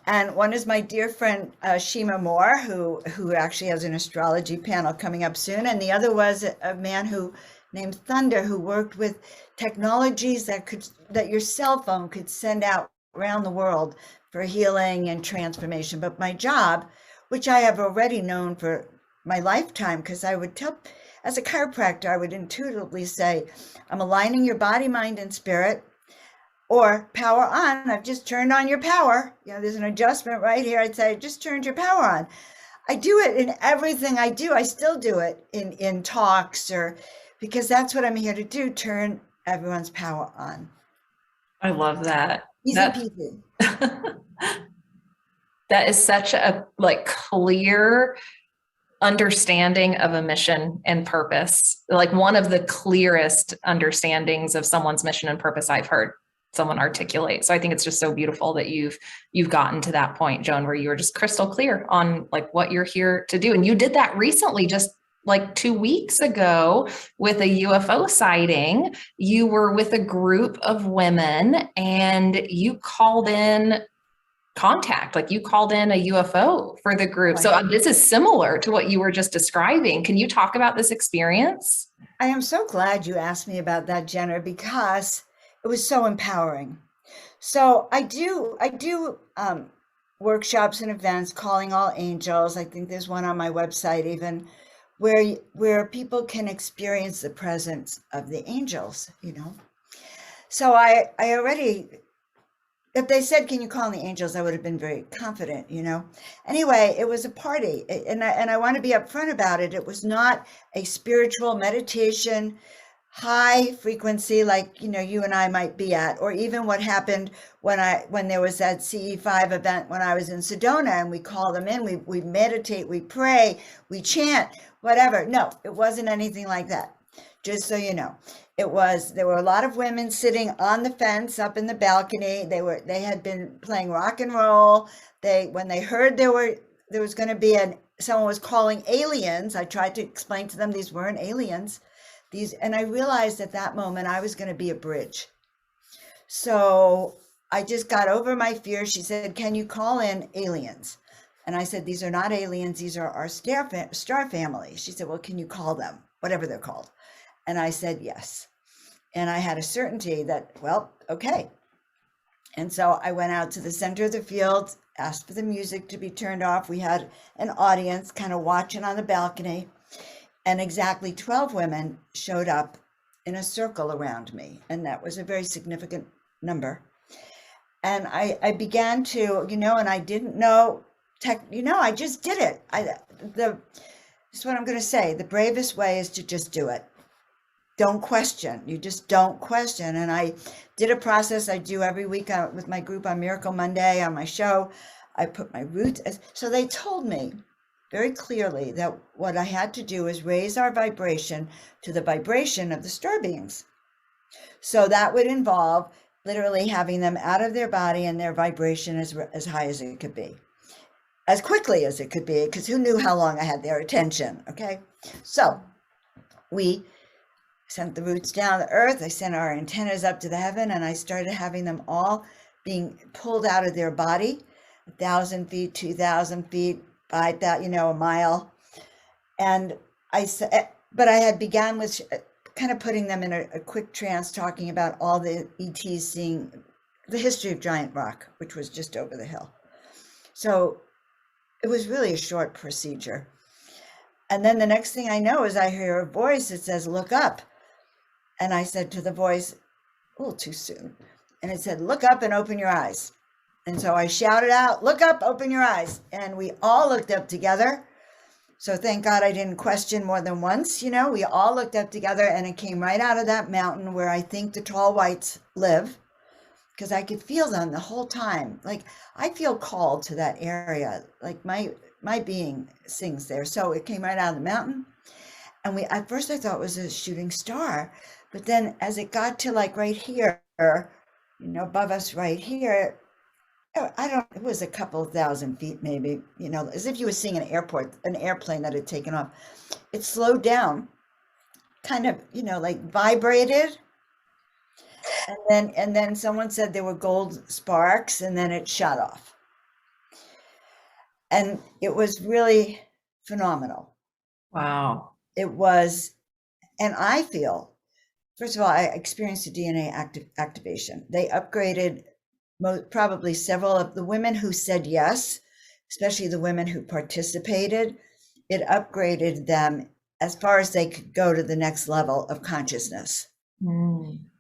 And one is my dear friend, Shima Moore, who actually has an astrology panel coming up soon. And the other was a man named Thunder, who worked with technologies that your cell phone could send out around the world for healing and transformation. But my job, which I have already known for my lifetime, because I would tell, as a chiropractor, I would intuitively say, I'm aligning your body, mind, and spirit, or power on. I've just turned on your power. There's an adjustment right here. I'd say, I just turned your power on. I do it in everything I do. I still do it in talks, or because that's what I'm here to do, turn everyone's power on. I love that. Easy peasy. That is such a clear understanding of a mission and purpose. Like one of the clearest understandings of someone's mission and purpose I've heard someone articulate. So I think it's just so beautiful that you've gotten to that point, Joan, where you were just crystal clear on what you're here to do. And you did that recently, just 2 weeks ago, with a UFO sighting. You were with a group of women and you called in contact, you called in a UFO for the group. So this is similar to what you were just describing. Can you talk about this experience? I am so glad you asked me about that, Jenna, because it was so empowering. So I do workshops and events, calling all angels. I think there's one on my website even, where people can experience the presence of the angels, So I already, if they said, can you call on the angels, I would have been very confident, Anyway, it was a party, and I want to be upfront about it. It was not a spiritual meditation, high frequency you and I might be at, or even what happened when there was that CE5 event when I was in Sedona, and we call them in, we meditate, we pray, we chant, whatever. No, it wasn't anything like that. Just so you know, there were a lot of women sitting on the fence up in the balcony. They had been playing rock and roll. When they heard there was going to be someone was calling aliens, I tried to explain to them these weren't aliens. And I realized at that moment I was going to be a bridge. So I just got over my fear. She said, can you call in aliens? And I said, these are not aliens. These are our star family. She said, well, can you call them, whatever they're called? And I said, yes. And I had a certainty that, well, okay. And so I went out to the center of the field, asked for the music to be turned off. We had an audience kind of watching on the balcony. And exactly 12 women showed up in a circle around me. And that was a very significant number. And I began to, and I didn't know, I just did it. This is what I'm going to say. The bravest way is to just do it. Don't question. You just don't question. And I did a process I do every week with my group on Miracle Monday on my show. I put my roots. So they told me very clearly that what I had to do is raise our vibration to the vibration of the star beings. So that would involve literally having them out of their body and their vibration as high as it could be, as quickly as it could be, because who knew how long I had their attention, okay? So we sent the roots down to earth. I sent our antennas up to the heaven, and I started having them all being pulled out of their body, 1,000 feet, 2,000 feet, 5,000, a mile. And but I had began with kind of putting them in a quick trance, talking about all the ETs seeing the history of giant rock, which was just over the hill. So it was really a short procedure. And then the next thing I know is I hear a voice that says, look up. And I said to the voice, a little too soon. And it said, look up and open your eyes. And so I shouted out, look up, open your eyes. And we all looked up together. So thank God I didn't question more than once. We all looked up together, and it came right out of that mountain where I think the tall whites live, because I could feel them the whole time. I feel called to that area. My being sings there. So it came right out of the mountain. And at first I thought it was a shooting star. But then as it got to right here, above us right here, it was a couple of 1,000 feet maybe, as if you were seeing an airplane that had taken off. It slowed down, kind of, vibrated. And then someone said there were gold sparks, and then it shot off. And it was really phenomenal. Wow. It was, and I feel, first of all, I experienced a DNA activation. They upgraded probably several of the women who said yes, especially the women who participated. it upgraded them as far as they could go to the next level of consciousness,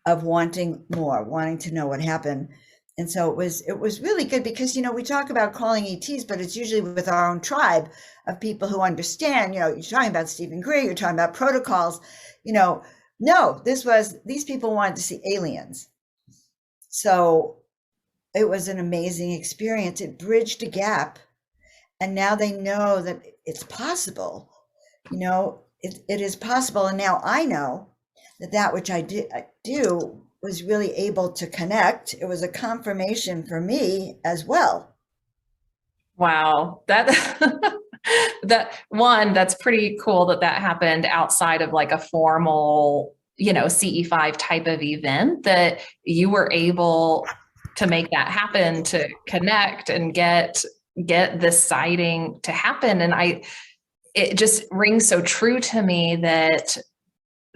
of wanting more, wanting to know what happened. And so it was really good because, we talk about calling ETs, but it's usually with our own tribe of people who understand. You're talking about Stephen Greer, you're talking about protocols, no, these people wanted to see aliens. So it was an amazing experience. It bridged a gap. And now they know that it's possible, it is possible. And now I know that which I do was really able to connect. It was a confirmation for me as well. Wow. That's pretty cool that happened outside of like a formal, CE5 type of event, that you were able to make that happen, to connect and get this sighting to happen. And it just rings so true to me that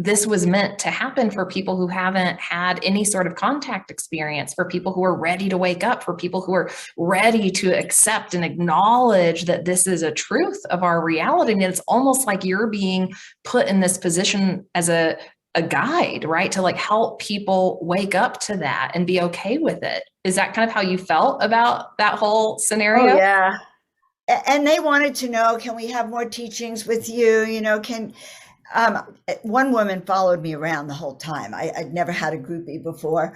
this was meant to happen for people who haven't had any sort of contact experience, for people who are ready to wake up, for people who are ready to accept and acknowledge that this is a truth of our reality. And it's almost like you're being put in this position as a guide, right? To like help people wake up to that and be okay with it. Is that kind of how you felt about that whole scenario? Oh, yeah. And they wanted to know, can we have more teachings with you? One woman followed me around the whole time. I'd never had a groupie before.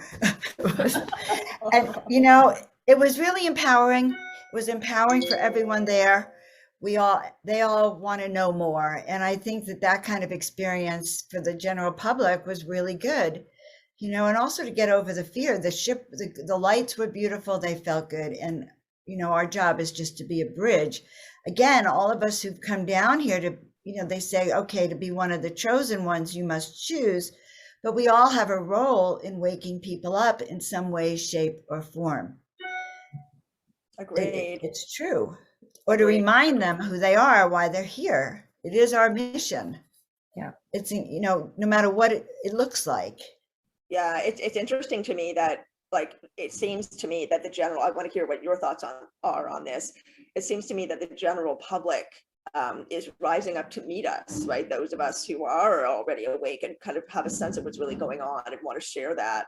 And, it was really empowering. It was empowering for everyone there. They all want to know more. And I think that kind of experience for the general public was really good, and also to get over the fear. The lights were beautiful. They felt good. And, our job is just to be a bridge. Again, all of us who've come down here to, they say, okay, to be one of the chosen ones, you must choose, but we all have a role in waking people up in some way, shape, or form. Agreed. It's true. Or to remind them who they are, why they're here. It is our mission. Yeah. It's, no matter what it looks like. Yeah, it's interesting to me that, like, it seems to me that I want to hear what your thoughts are on this. It seems to me that the general public is rising up to meet us, right? Those of us who are already awake and kind of have a sense of what's really going on and want to share that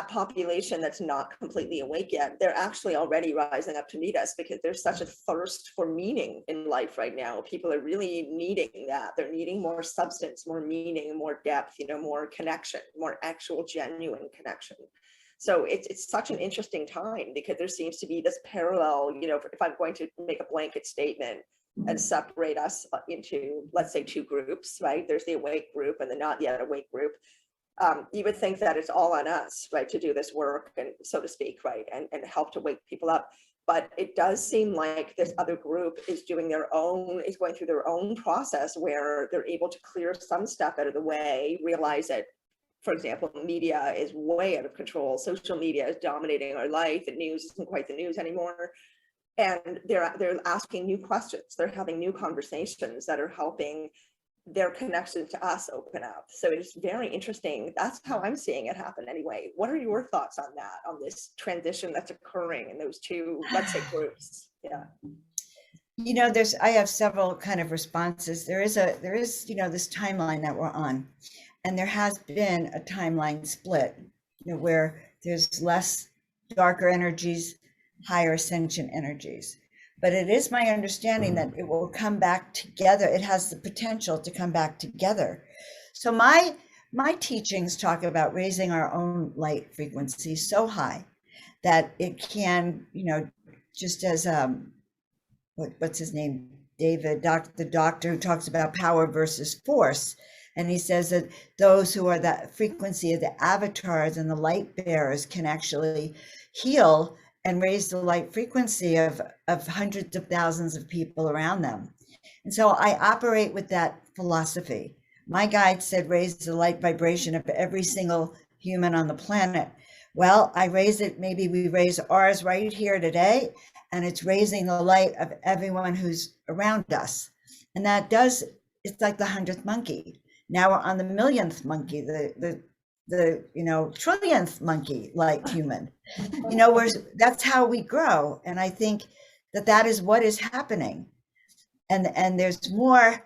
population that's not completely awake yet, they're actually already rising up to meet us, because there's such a thirst for meaning in life right now. People are really needing that. They're needing more substance, more meaning, more depth, more connection, more actual genuine connection. So it's such an interesting time, because there seems to be this parallel, if I'm going to make a blanket statement and separate us into, let's say, two groups, right? There's the awake group and the not yet awake group. You would think that it's all on us, right, to do this work, and so to speak, right, and help to wake people up. But it does seem like this other group is going through their own process, where they're able to clear some stuff out of the way, realize that, for example, media is way out of control. Social media is dominating our life. The news isn't quite the news anymore. And they're asking new questions. They're having new conversations that are helping their connection to us open up. So it's very interesting. That's how I'm seeing it happen anyway. What are your thoughts on that, on this transition that's occurring in those two, let's say, groups? Yeah. I have several kind of responses. There is this timeline that we're on, and there has been a timeline split, where there's less darker energies, higher ascension energies. But it is my understanding that it will come back together. It has the potential to come back together. So my teachings talk about raising our own light frequency so high that it can, just as what's his name, David, the doctor, who talks about power versus force. And he says that those who are that frequency of the avatars and the light bearers can actually heal and raise the light frequency of hundreds of thousands of people around them. And so I operate with that philosophy. My guide said, raise the light vibration of every single human on the planet. Well, I raise it, maybe we raise ours right here today, and it's raising the light of everyone who's around us. And that it's like the 100th monkey. Now we're on the millionth monkey, the trillionth monkey like human. That's how we grow. And I think that is what is happening. And there's more,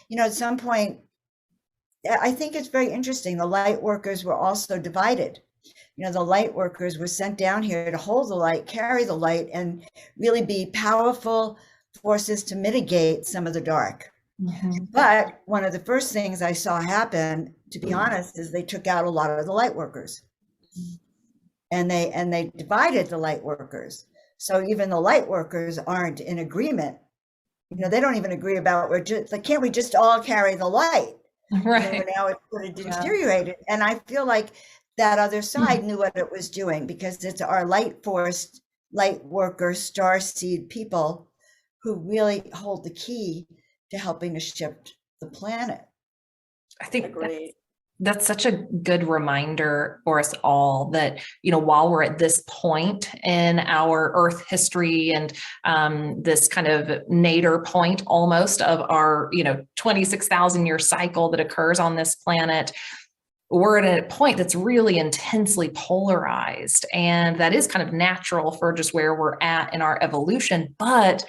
you know, at some point, I think it's very interesting. The light workers were also divided. You know, the light workers were sent down here to hold the light, carry the light, and really be powerful forces to mitigate some of the dark. Mhm. But one of the first things I saw happen, to be honest, is they took out a lot of the light workers, and they divided the light workers. So even the light workers aren't in agreement. You know, they don't even agree about, we're just like, can't we just all carry the light? Right. Now it's sort of deteriorated. And I feel like that other side knew what it was doing, because it's our light force, light worker, star seed people who really hold the key to helping to shift the planet. I think Agreed. that's such a good reminder for us all that, you know, while we're at this point in our Earth history and this kind of nadir point almost of our, you know, 26,000 year cycle that occurs on this planet, we're at a point that's really intensely polarized. And that is kind of natural for just where we're at in our evolution. But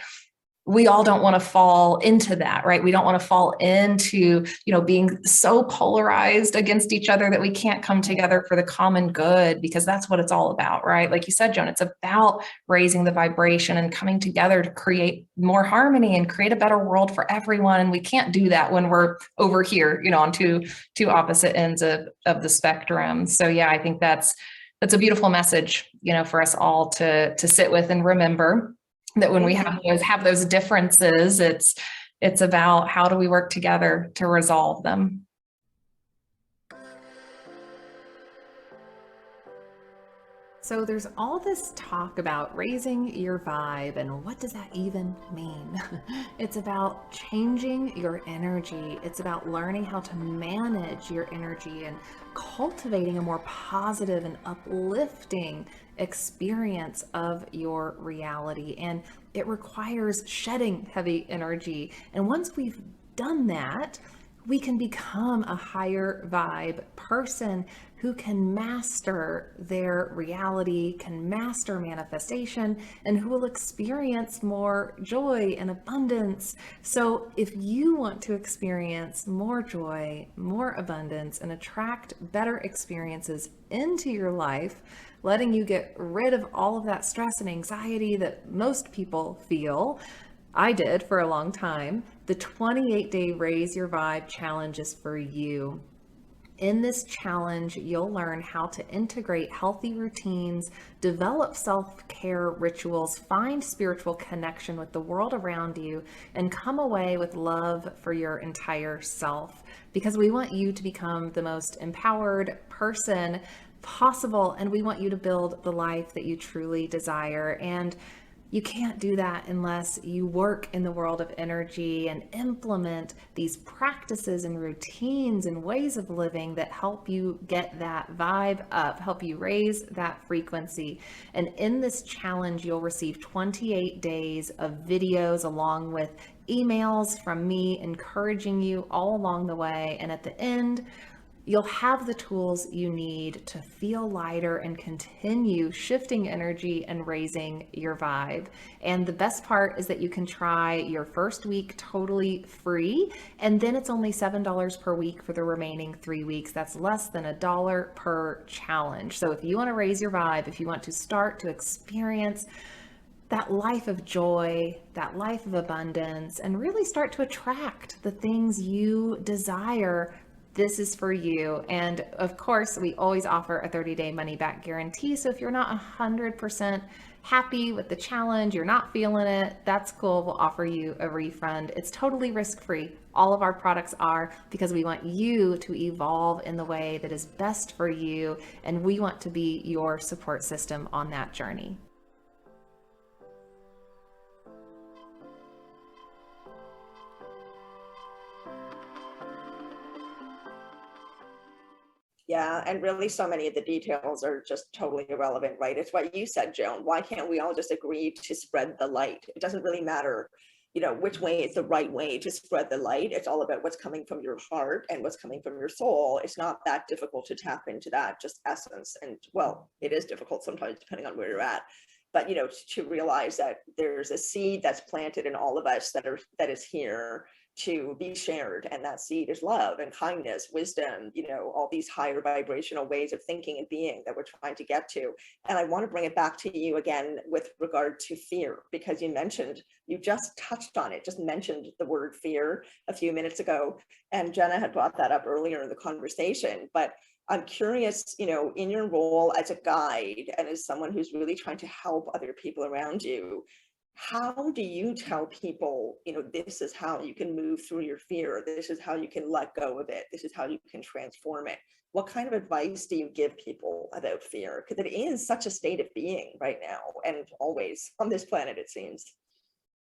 we all don't want to fall into that, right? We don't want to fall into, you know, being so polarized against each other that we can't come together for the common good, because that's what it's all about, right? Like you said, Joan, it's about raising the vibration and coming together to create more harmony and create a better world for everyone. And we can't do that when we're over here, you know, on two opposite ends of the spectrum. So yeah, I think that's a beautiful message, you know, for us all to sit with and remember that when we have those differences, it's about how do we work together to resolve them. So there's all this talk about raising your vibe, and what does that even mean? It's about changing your energy. It's about learning how to manage your energy and cultivating a more positive and uplifting experience of your reality. And it requires shedding heavy energy. And once we've done that, we can become a higher vibe person who can master their reality, can master manifestation, and who will experience more joy and abundance. So if you want to experience more joy, more abundance, and attract better experiences into your life, letting you get rid of all of that stress and anxiety that most people feel, I did for a long time, the 28-day Raise Your Vibe challenge is for you. In this challenge, you'll learn how to integrate healthy routines, develop self-care rituals, find spiritual connection with the world around you, and come away with love for your entire self. Because we want you to become the most empowered person possible, and we want you to build the life that you truly desire. And you can't do that unless you work in the world of energy and implement these practices and routines and ways of living that help you get that vibe up, help you raise that frequency. And in this challenge, you'll receive 28 days of videos along with emails from me encouraging you all along the way. And at the end, you'll have the tools you need to feel lighter and continue shifting energy and raising your vibe. And the best part is that you can try your first week totally free, and then it's only $7 per week for the remaining 3 weeks. That's less than $1 per challenge. So if you want to raise your vibe, if you want to start to experience that life of joy, that life of abundance, and really start to attract the things you desire, this is for you. And of course, we always offer a 30-day money-back guarantee. So if you're not 100% happy with the challenge, you're not feeling it, that's cool. We'll offer you a refund. It's totally risk-free. All of our products are, because we want you to evolve in the way that is best for you. And we want to be your support system on that journey. Yeah, and really so many of the details are just totally irrelevant, right? It's what you said, Joan. Why can't we all just agree to spread the light? It doesn't really matter, you know, which way is the right way to spread the light. It's all about what's coming from your heart and what's coming from your soul. It's not that difficult to tap into that just essence. And well, it is difficult sometimes depending on where you're at. but to realize that there's a seed that's planted in all of us that is here to be shared, and that seed is love and kindness, wisdom, all these higher vibrational ways of thinking and being that we're trying to get to. And I want to bring it back to you again with regard to fear, because you just touched on it, just mentioned the word fear a few minutes ago, and Jenna had brought that up earlier in the conversation. But I'm curious, in your role as a guide and as someone who's really trying to help other people around you, how do you tell people, this is how you can move through your fear, this is how you can let go of it, this is how you can transform it? What kind of advice do you give people about fear? Because it is such a state of being right now, and always on this planet, it seems.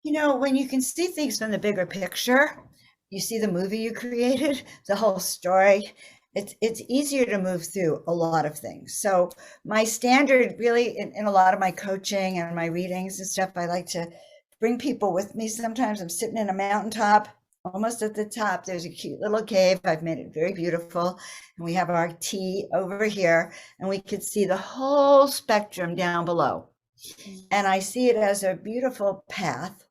When you can see things from the bigger picture, you see the movie you created, the whole story, it's easier to move through a lot of things. So my standard really in a lot of my coaching and my readings and stuff, I like to bring people with me. Sometimes I'm sitting in a mountaintop, almost at the top, there's a cute little cave. I've made it very beautiful. And we have our tea over here, and we could see the whole spectrum down below. And I see it as a beautiful path,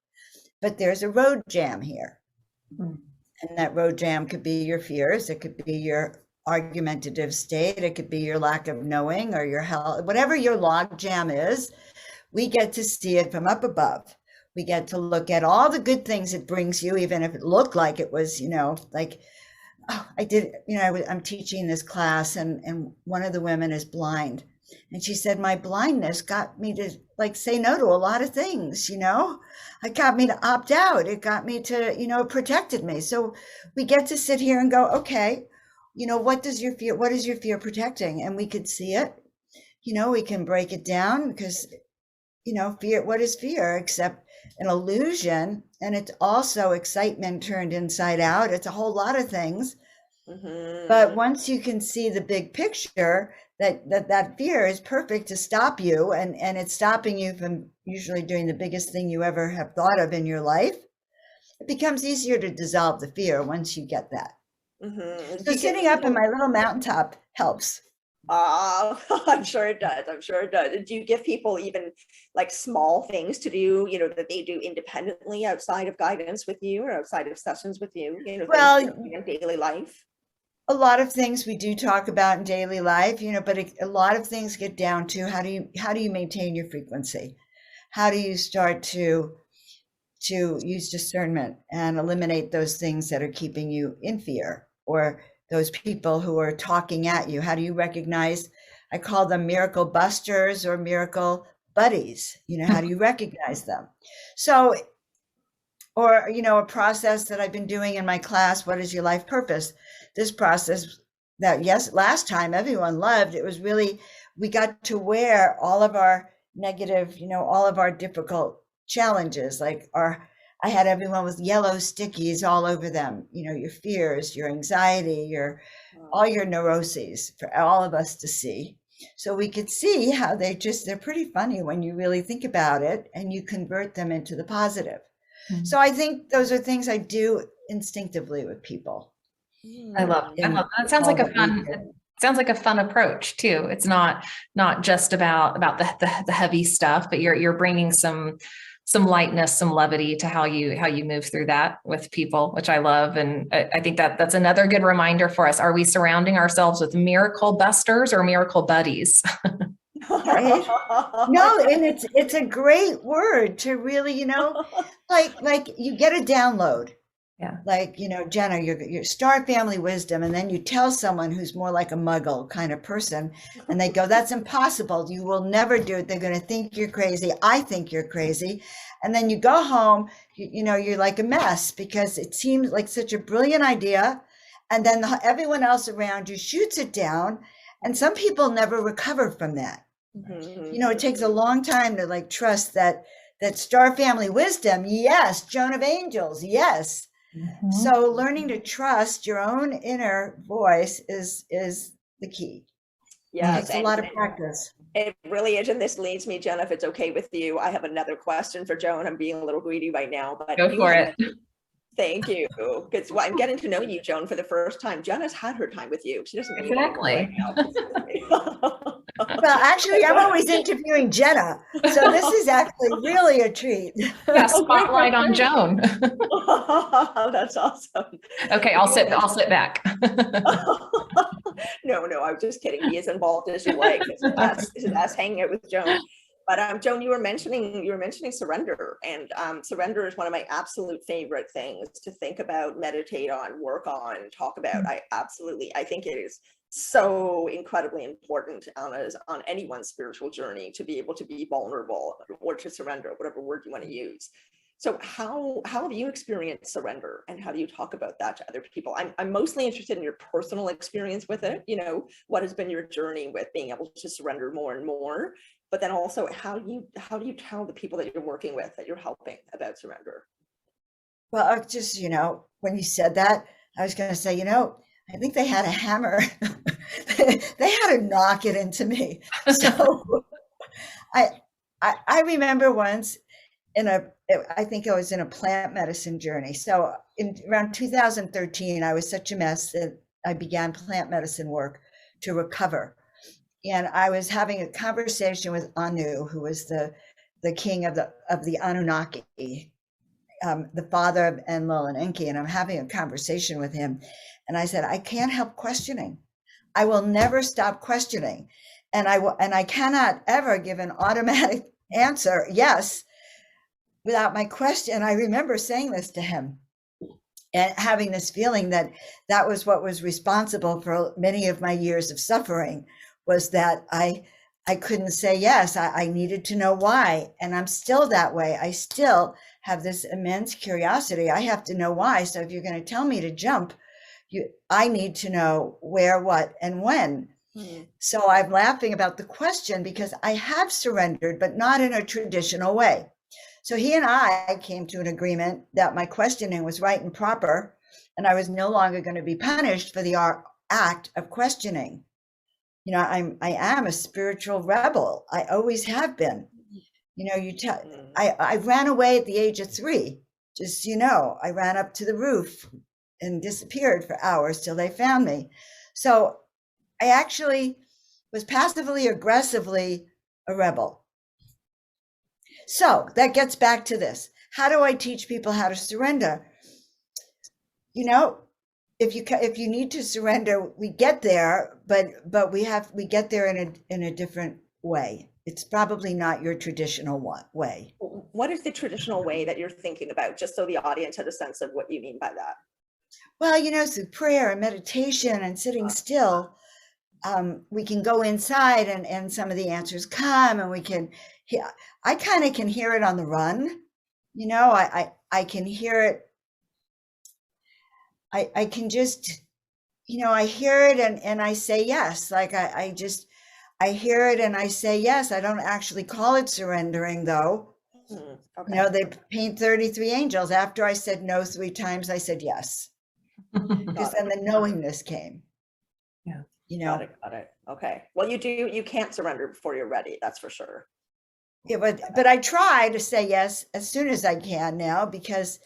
but there's a road jam here. And that road jam could be your fears. It could be your argumentative state. It could be your lack of knowing or your health, whatever your log jam is. We get to see it from up above. We get to look at all the good things it brings you, even if it looked like it was, like, oh, I'm teaching this class, and one of the women is blind. And she said, my blindness got me to say no to a lot of things, it got me to opt out. It got me to, it protected me. So we get to sit here and go, okay, what is your fear protecting? And we could see it, we can break it down, because, fear, what is fear except an illusion? And it's also excitement turned inside out. It's a whole lot of things. Mm-hmm. But once you can see the big picture, that fear is perfect to stop you, and it's stopping you from usually doing the biggest thing you ever have thought of in your life. It becomes easier to dissolve the fear once you get that. Mm-hmm. So sitting up in my little mountaintop helps. I'm sure it does. Do you give people even small things to do, that they do independently outside of guidance with you or outside of sessions with you, well, in daily life? A lot of things we do talk about in daily life, but a lot of things get down to how do you maintain your frequency? How do you start to use discernment and eliminate those things that are keeping you in fear, or those people who are talking at you? How do you recognize? I call them miracle busters or miracle buddies. How do you recognize them? So, or, a process that I've been doing in my class, what is your life purpose? This process that, yes, last time everyone loved, it was really, we got to wear all of our negative, all of our difficult challenges, I had everyone with yellow stickies all over them, your fears, your anxiety, all your neuroses for all of us to see. So we could see how they're pretty funny when you really think about it, and you convert them into the positive. Mm-hmm. So I think those are things I do instinctively with people. I love that. It sounds like a fun approach too. It's not just about the heavy stuff, but you're bringing some lightness, some levity to how you move through that with people, which I love. And I think that's another good reminder for us. Are we surrounding ourselves with miracle busters or miracle buddies? Right? No, and it's a great word to really, like you get a download. Yeah. Jenna, your star family wisdom, and then you tell someone who's more like a muggle kind of person, and they go, that's impossible. You will never do it. They're going to think you're crazy. I think you're crazy. And then you go home, you're like a mess, because it seems like such a brilliant idea. And then everyone else around you shoots it down. And some people never recover from that. Mm-hmm. It takes a long time to trust that star family wisdom. Yes. Joan of Angels. Yes. Mm-hmm. So learning to trust your own inner voice is the key. Yeah, it takes a lot of practice. It really is. And this leads me, Jen, if it's okay with you, I have another question for Joan. I'm being a little greedy right now, but go for it. Thank you. Because I'm getting to know you, Joan, for the first time. Jen has had her time with you. She doesn't exactly. Right now. Well, actually, I'm always interviewing Jenna, so this is actually really a treat. Yeah, spotlight on Joan. That's awesome. Okay, I'll sit back. No, I was just kidding. Be as involved as you like. That's hanging out with Joan. But Joan, you were mentioning surrender, and surrender is one of my absolute favorite things to think about, meditate on, work on, talk about. I think it is so incredibly important on anyone's spiritual journey to be able to be vulnerable or to surrender, whatever word you want to use. So how have you experienced surrender, and how do you talk about that to other people? I'm mostly interested in your personal experience with it. You know, what has been your journey with being able to surrender more and more, but then also how do you tell the people that you're working with, that you're helping, about surrender? Well, I just, when you said that, I was going to say, I think they had a hammer. They had to knock it into me. So I remember once I think I was in a plant medicine journey. So around 2013, I was such a mess that I began plant medicine work to recover. And I was having a conversation with Anu, who was the king of the Anunnaki, the father of Enlil and Enki. And I'm having a conversation with him. And I said, I can't help questioning. I will never stop questioning. And I cannot ever give an automatic answer, yes, without my question. I remember saying this to him and having this feeling that was what was responsible for many of my years of suffering, was that I couldn't say yes. I needed to know why. And I'm still that way. I still have this immense curiosity. I have to know why. So if you're going to tell me to jump, I need to know where, what, and when. Mm-hmm. So I'm laughing about the question because I have surrendered, but not in a traditional way. So he and I came to an agreement that my questioning was right and proper, and I was no longer going to be punished for the act of questioning. I am a spiritual rebel. I always have been. I ran away at the age of 3. Just, I ran up to the roof and disappeared for hours till they found me. So I actually was passively aggressively a rebel. So that gets back to this. How do I teach people how to surrender? If you need to surrender, we get there, but we get there in a different way. It's probably not your traditional way. What is the traditional way that you're thinking about, just so the audience has a sense of what you mean by that? Well, through prayer and meditation and sitting still, we can go inside and some of the answers come, and we can, I kind of can hear it on the run. I can hear it. I can just, I hear it and I say yes. Like I hear it and I say yes. I don't actually call it surrendering though. Okay. They paint 33 angels. After I said no 3 times, I said yes. Because then the knowingness came. Yeah. Got it. Okay. Well, you can't surrender before you're ready. That's for sure. Yeah, but I try to say yes as soon as I can now, because,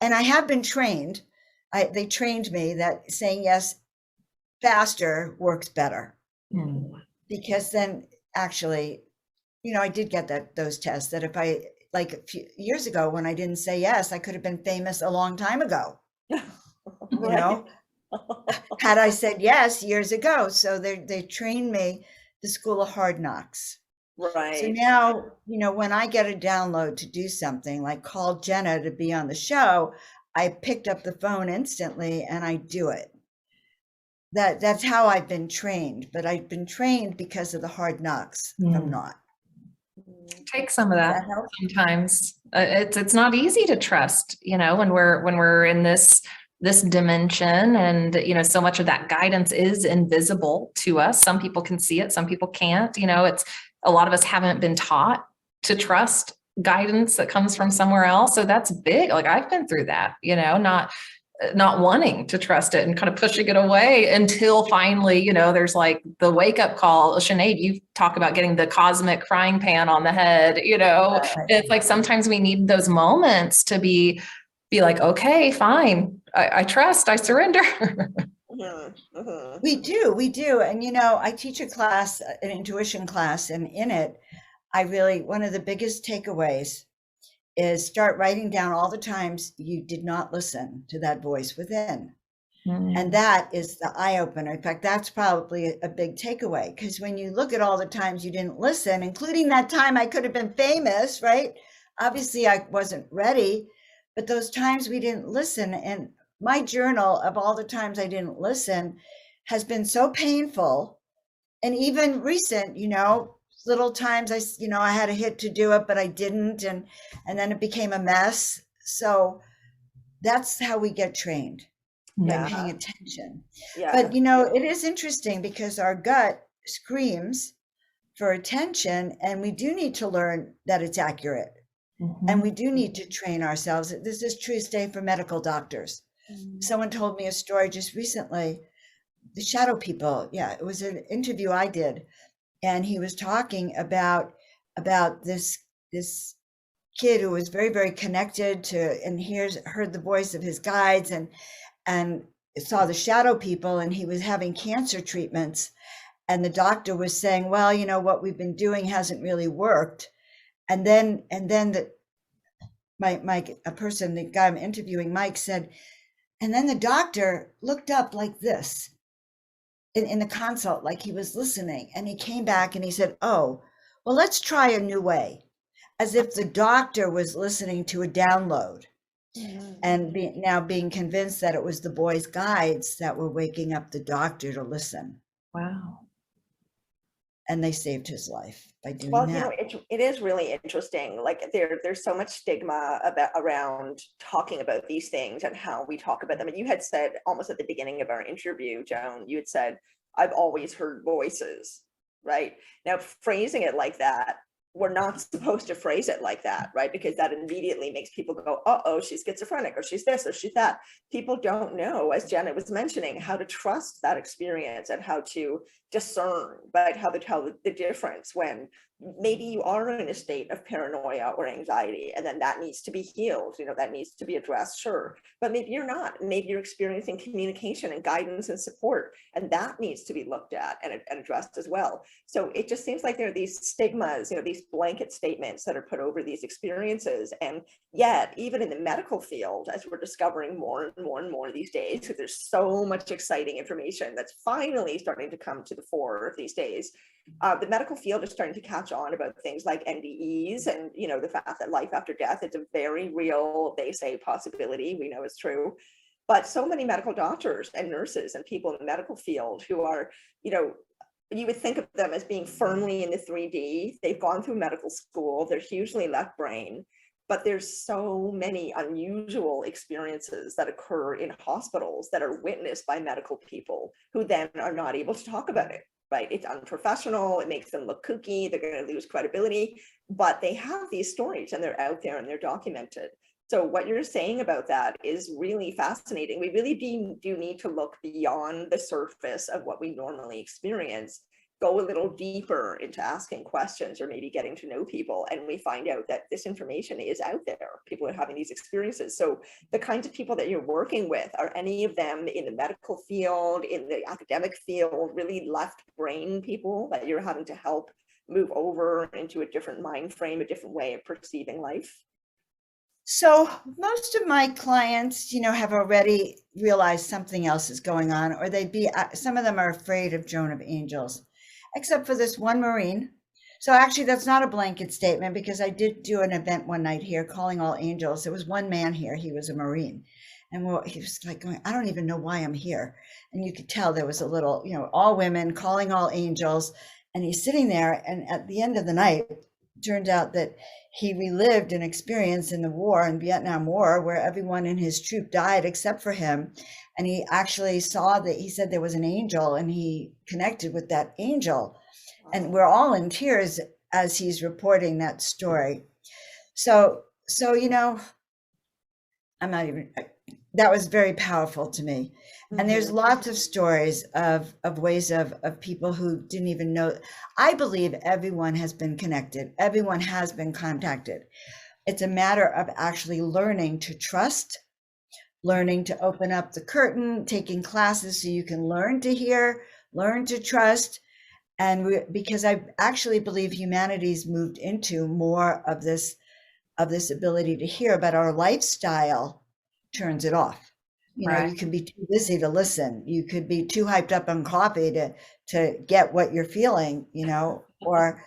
and I have been trained. They trained me that saying yes faster works better. Because then actually, I did get those tests that if I, like a few years ago when I didn't say yes, I could have been famous a long time ago. Had I said yes years ago. So they trained me the school of hard knocks. Right. So now, when I get a download to do something, like call Jenna to be on the show, I picked up the phone instantly and I do it. That's how I've been trained, but I've been trained because of the hard knocks. I'm not. Take some of that sometimes. It's not easy to trust, when we're in this dimension, and so much of that guidance is invisible to us. Some people can see it, some people can't. It's a lot of us haven't been taught to trust guidance that comes from somewhere else. So that's big. Like I've been through that, not wanting to trust it and kind of pushing it away until finally, there's like the wake up call. Sinead, you talk about getting the cosmic frying pan on the head, It's like sometimes we need those moments to be like, okay, fine. I trust, I surrender. We do. And, I teach a class, an intuition class, and in it, one of the biggest takeaways is start writing down all the times you did not listen to that voice within. And that is the eye opener. In fact, that's probably a big takeaway, because when you look at all the times you didn't listen, including that time I could have been famous, right? Obviously, I wasn't ready, but those times we didn't listen, and my journal of all the times I didn't listen has been so painful. And even recent, little times I had a hit to do it, but I didn't. And then it became a mess. So that's how we get trained, by paying attention. But, it is interesting because our gut screams for attention, and we do need to learn that it's accurate. And we do need to train ourselves. This is true today for medical doctors. Someone told me a story just recently, the shadow people. Yeah, it was an interview I did. And he was talking about this kid who was very, very connected to, and heard the voice of his guides and saw the shadow people, and he was having cancer treatments. And the doctor was saying, well, what we've been doing hasn't really worked. And then the guy I'm interviewing, Mike, said, and then the doctor looked up like this in the consult, like he was listening. And he came back and he said, oh, well, let's try a new way, as if the doctor was listening to a download. And now being convinced that it was the boy's guides that were waking up the doctor to listen. Wow. And they saved his life by doing that. It is really interesting. Like there's so much stigma around talking about these things and how we talk about them. And you had said almost at the beginning of our interview, Joan, you had said, I've always heard voices, right? Now, phrasing it like that, we're not supposed to phrase it like that, right? Because that immediately makes people go, uh-oh, she's schizophrenic, or she's this, or she's that. People don't know, as Janet was mentioning, how to trust that experience and how to discern, but how to tell the difference when maybe you are in a state of paranoia or anxiety, and then that needs to be healed, that needs to be addressed, sure. But maybe you're not. Maybe you're experiencing communication and guidance and support, and that needs to be looked at and addressed as well. So it just seems like there are these stigmas, these blanket statements that are put over these experiences. And yet, even in the medical field, as we're discovering more and more and more these days, because there's so much exciting information that's finally starting to come to the fore these days, the medical field is starting to catch on about things like NDEs and, the fact that life after death is a very real, they say, possibility. We know it's true. But so many medical doctors and nurses and people in the medical field who are, you would think of them as being firmly in the 3D. They've gone through medical school. They're hugely left brain. But there's so many unusual experiences that occur in hospitals that are witnessed by medical people who then are not able to talk about it. Right? It's unprofessional. It makes them look kooky. They're going to lose credibility, but they have these stories and they're out there and they're documented. So what you're saying about that is really fascinating. We really do need to look beyond the surface of what we normally experience, go a little deeper into asking questions or maybe getting to know people. And we find out that this information is out there. People are having these experiences. So the kinds of people that you're working with, are any of them in the medical field, in the academic field, really left brain people that you're having to help move over into a different mind frame, a different way of perceiving life? So most of my clients, have already realized something else is going on, or some of them are afraid of Joan of Angels, except for this one Marine. So actually that's not a blanket statement, because I did do an event one night here, Calling All Angels. There was one man here, he was a Marine. And he was like going, I don't even know why I'm here. And you could tell there was a little, all women, calling all angels. And he's sitting there, and at the end of the night, turned out that he relived an experience in the war, in Vietnam War, where everyone in his troop died except for him. And he actually he said there was an angel, and he connected with that angel. And we're all in tears as he's reporting that story. So, that was very powerful to me. Mm-hmm. And there's lots of stories of ways of people who didn't even know. I believe everyone has been connected. Everyone has been contacted. It's a matter of actually learning to trust learning to open up the curtain, taking classes so you can learn to hear, learn to trust. And because I actually believe humanity's moved into more of this ability to hear, but our lifestyle turns it off. You know, you can be too busy to listen. You could be too hyped up on coffee to get what you're feeling, you know, or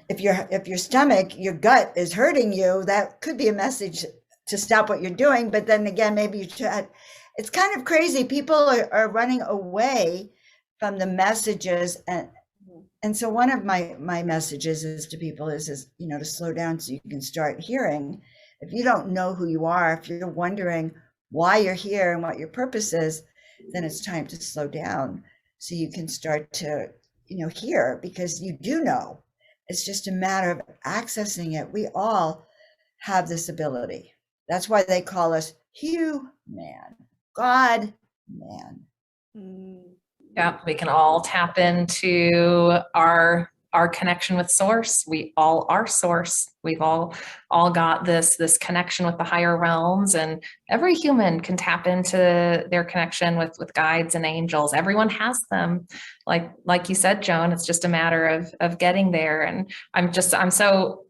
if your stomach, your gut is hurting you, that could be a message to stop what you're doing. But then again, maybe it's kind of crazy. People are running away from the messages. And so one of my messages is to people is, you know, to slow down so you can start hearing. If you don't know who you are, if you're wondering why you're here and what your purpose is, then it's time to slow down so you can start to, you know, hear, because you do know. It's just a matter of accessing it. We all have this ability. That's why they call us human, God, man. Yeah, we can all tap into our connection with source. We all are source. We've all got this connection with the higher realms, and every human can tap into their connection with guides and angels. Everyone has them. Like you said, Joan, it's just a matter of getting there. And I'm so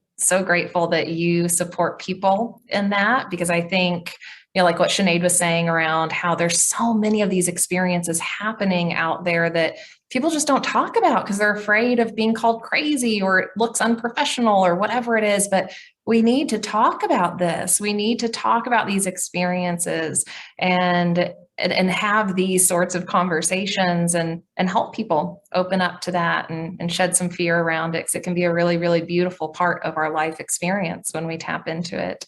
grateful that you support people in that, because I think, you know, like what Sinead was saying around how there's so many of these experiences happening out there that people just don't talk about because they're afraid of being called crazy or it looks unprofessional or whatever it is. But we need to talk about this. We need to talk about these experiences and have these sorts of conversations and help people open up to that and shed some fear around it, because it can be a really, really beautiful part of our life experience when we tap into it.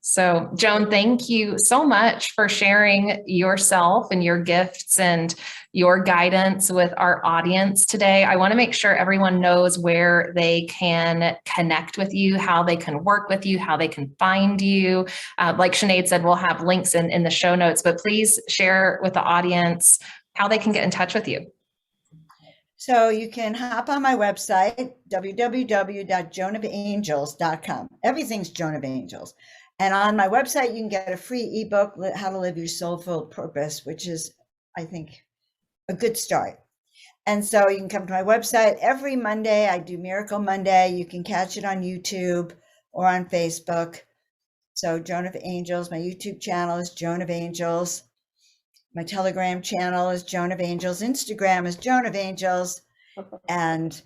So, Joan, thank you so much for sharing yourself and your gifts and your guidance with our audience today. I want to make sure everyone knows where they can connect with you, how they can work with you, how they can find you. Like Sinead said, we'll have links in the show notes, but please share with the audience how they can get in touch with you. So you can hop on my website, www.joanofangels.com. Everything's Joan of Angels. And on my website, you can get a free ebook, How to Live Your Soulful Purpose, which is, I think, a good start. And so you can come to my website every Monday. I do Miracle Monday. You can catch it on YouTube or on Facebook. So Joan of Angels, my YouTube channel is Joan of Angels. My Telegram channel is Joan of Angels. Instagram is Joan of Angels. And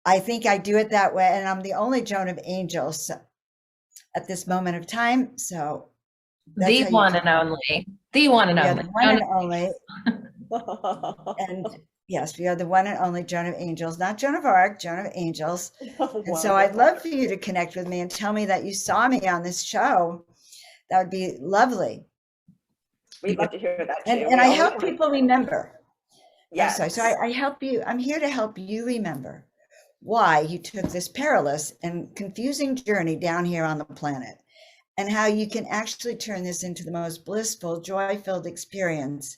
I think I do it that way. And I'm the only Joan of Angels at this moment of time. So the one and only. The one and only. The one and only. And yes, we are the one and only Joan of Angels, not Joan of Arc, Joan of Angels. And so I'd love for you to connect with me and tell me that you saw me on this show. That would be lovely. We'd love to hear that too. And I help people remember. Yes. So I help you. I'm here to help you remember why you took this perilous and confusing journey down here on the planet, and how you can actually turn this into the most blissful, joy-filled experience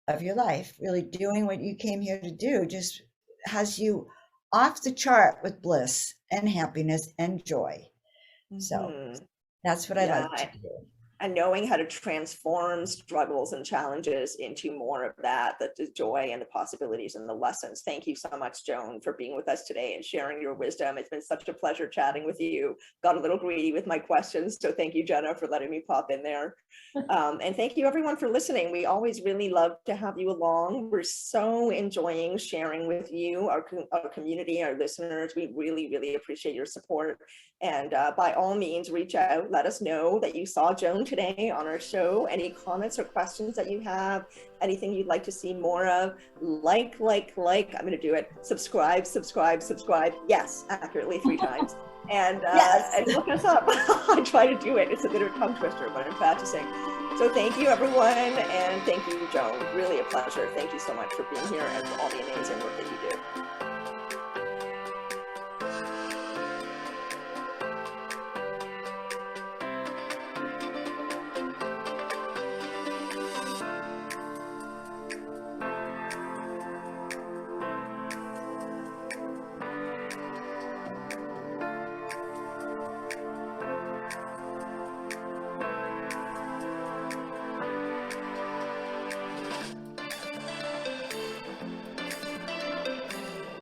of your life. Really doing what you came here to do just has you off the chart with bliss and happiness and joy. So that's what I like to do. And knowing how to transform struggles and challenges into more of that, the joy and the possibilities and the lessons. Thank you so much, Joan, for being with us today and sharing your wisdom. It's been such a pleasure chatting with you. Got a little greedy with my questions. So thank you, Jenna, for letting me pop in there. And thank you everyone for listening. We always really love to have you along. We're so enjoying sharing with you, our community, our listeners. We really, really appreciate your support. And by all means, reach out, let us know that you saw Joan today on our show. Any comments or questions that you have, anything you'd like to see more of, like, I'm going to do it. Subscribe. Yes, accurately 3 times. And, yes. And look us up. I try to do it. It's a bit of a tongue twister, but I'm practicing. So thank you, everyone. And thank you, Joan. Really a pleasure. Thank you so much for being here and for all the amazing work that you do.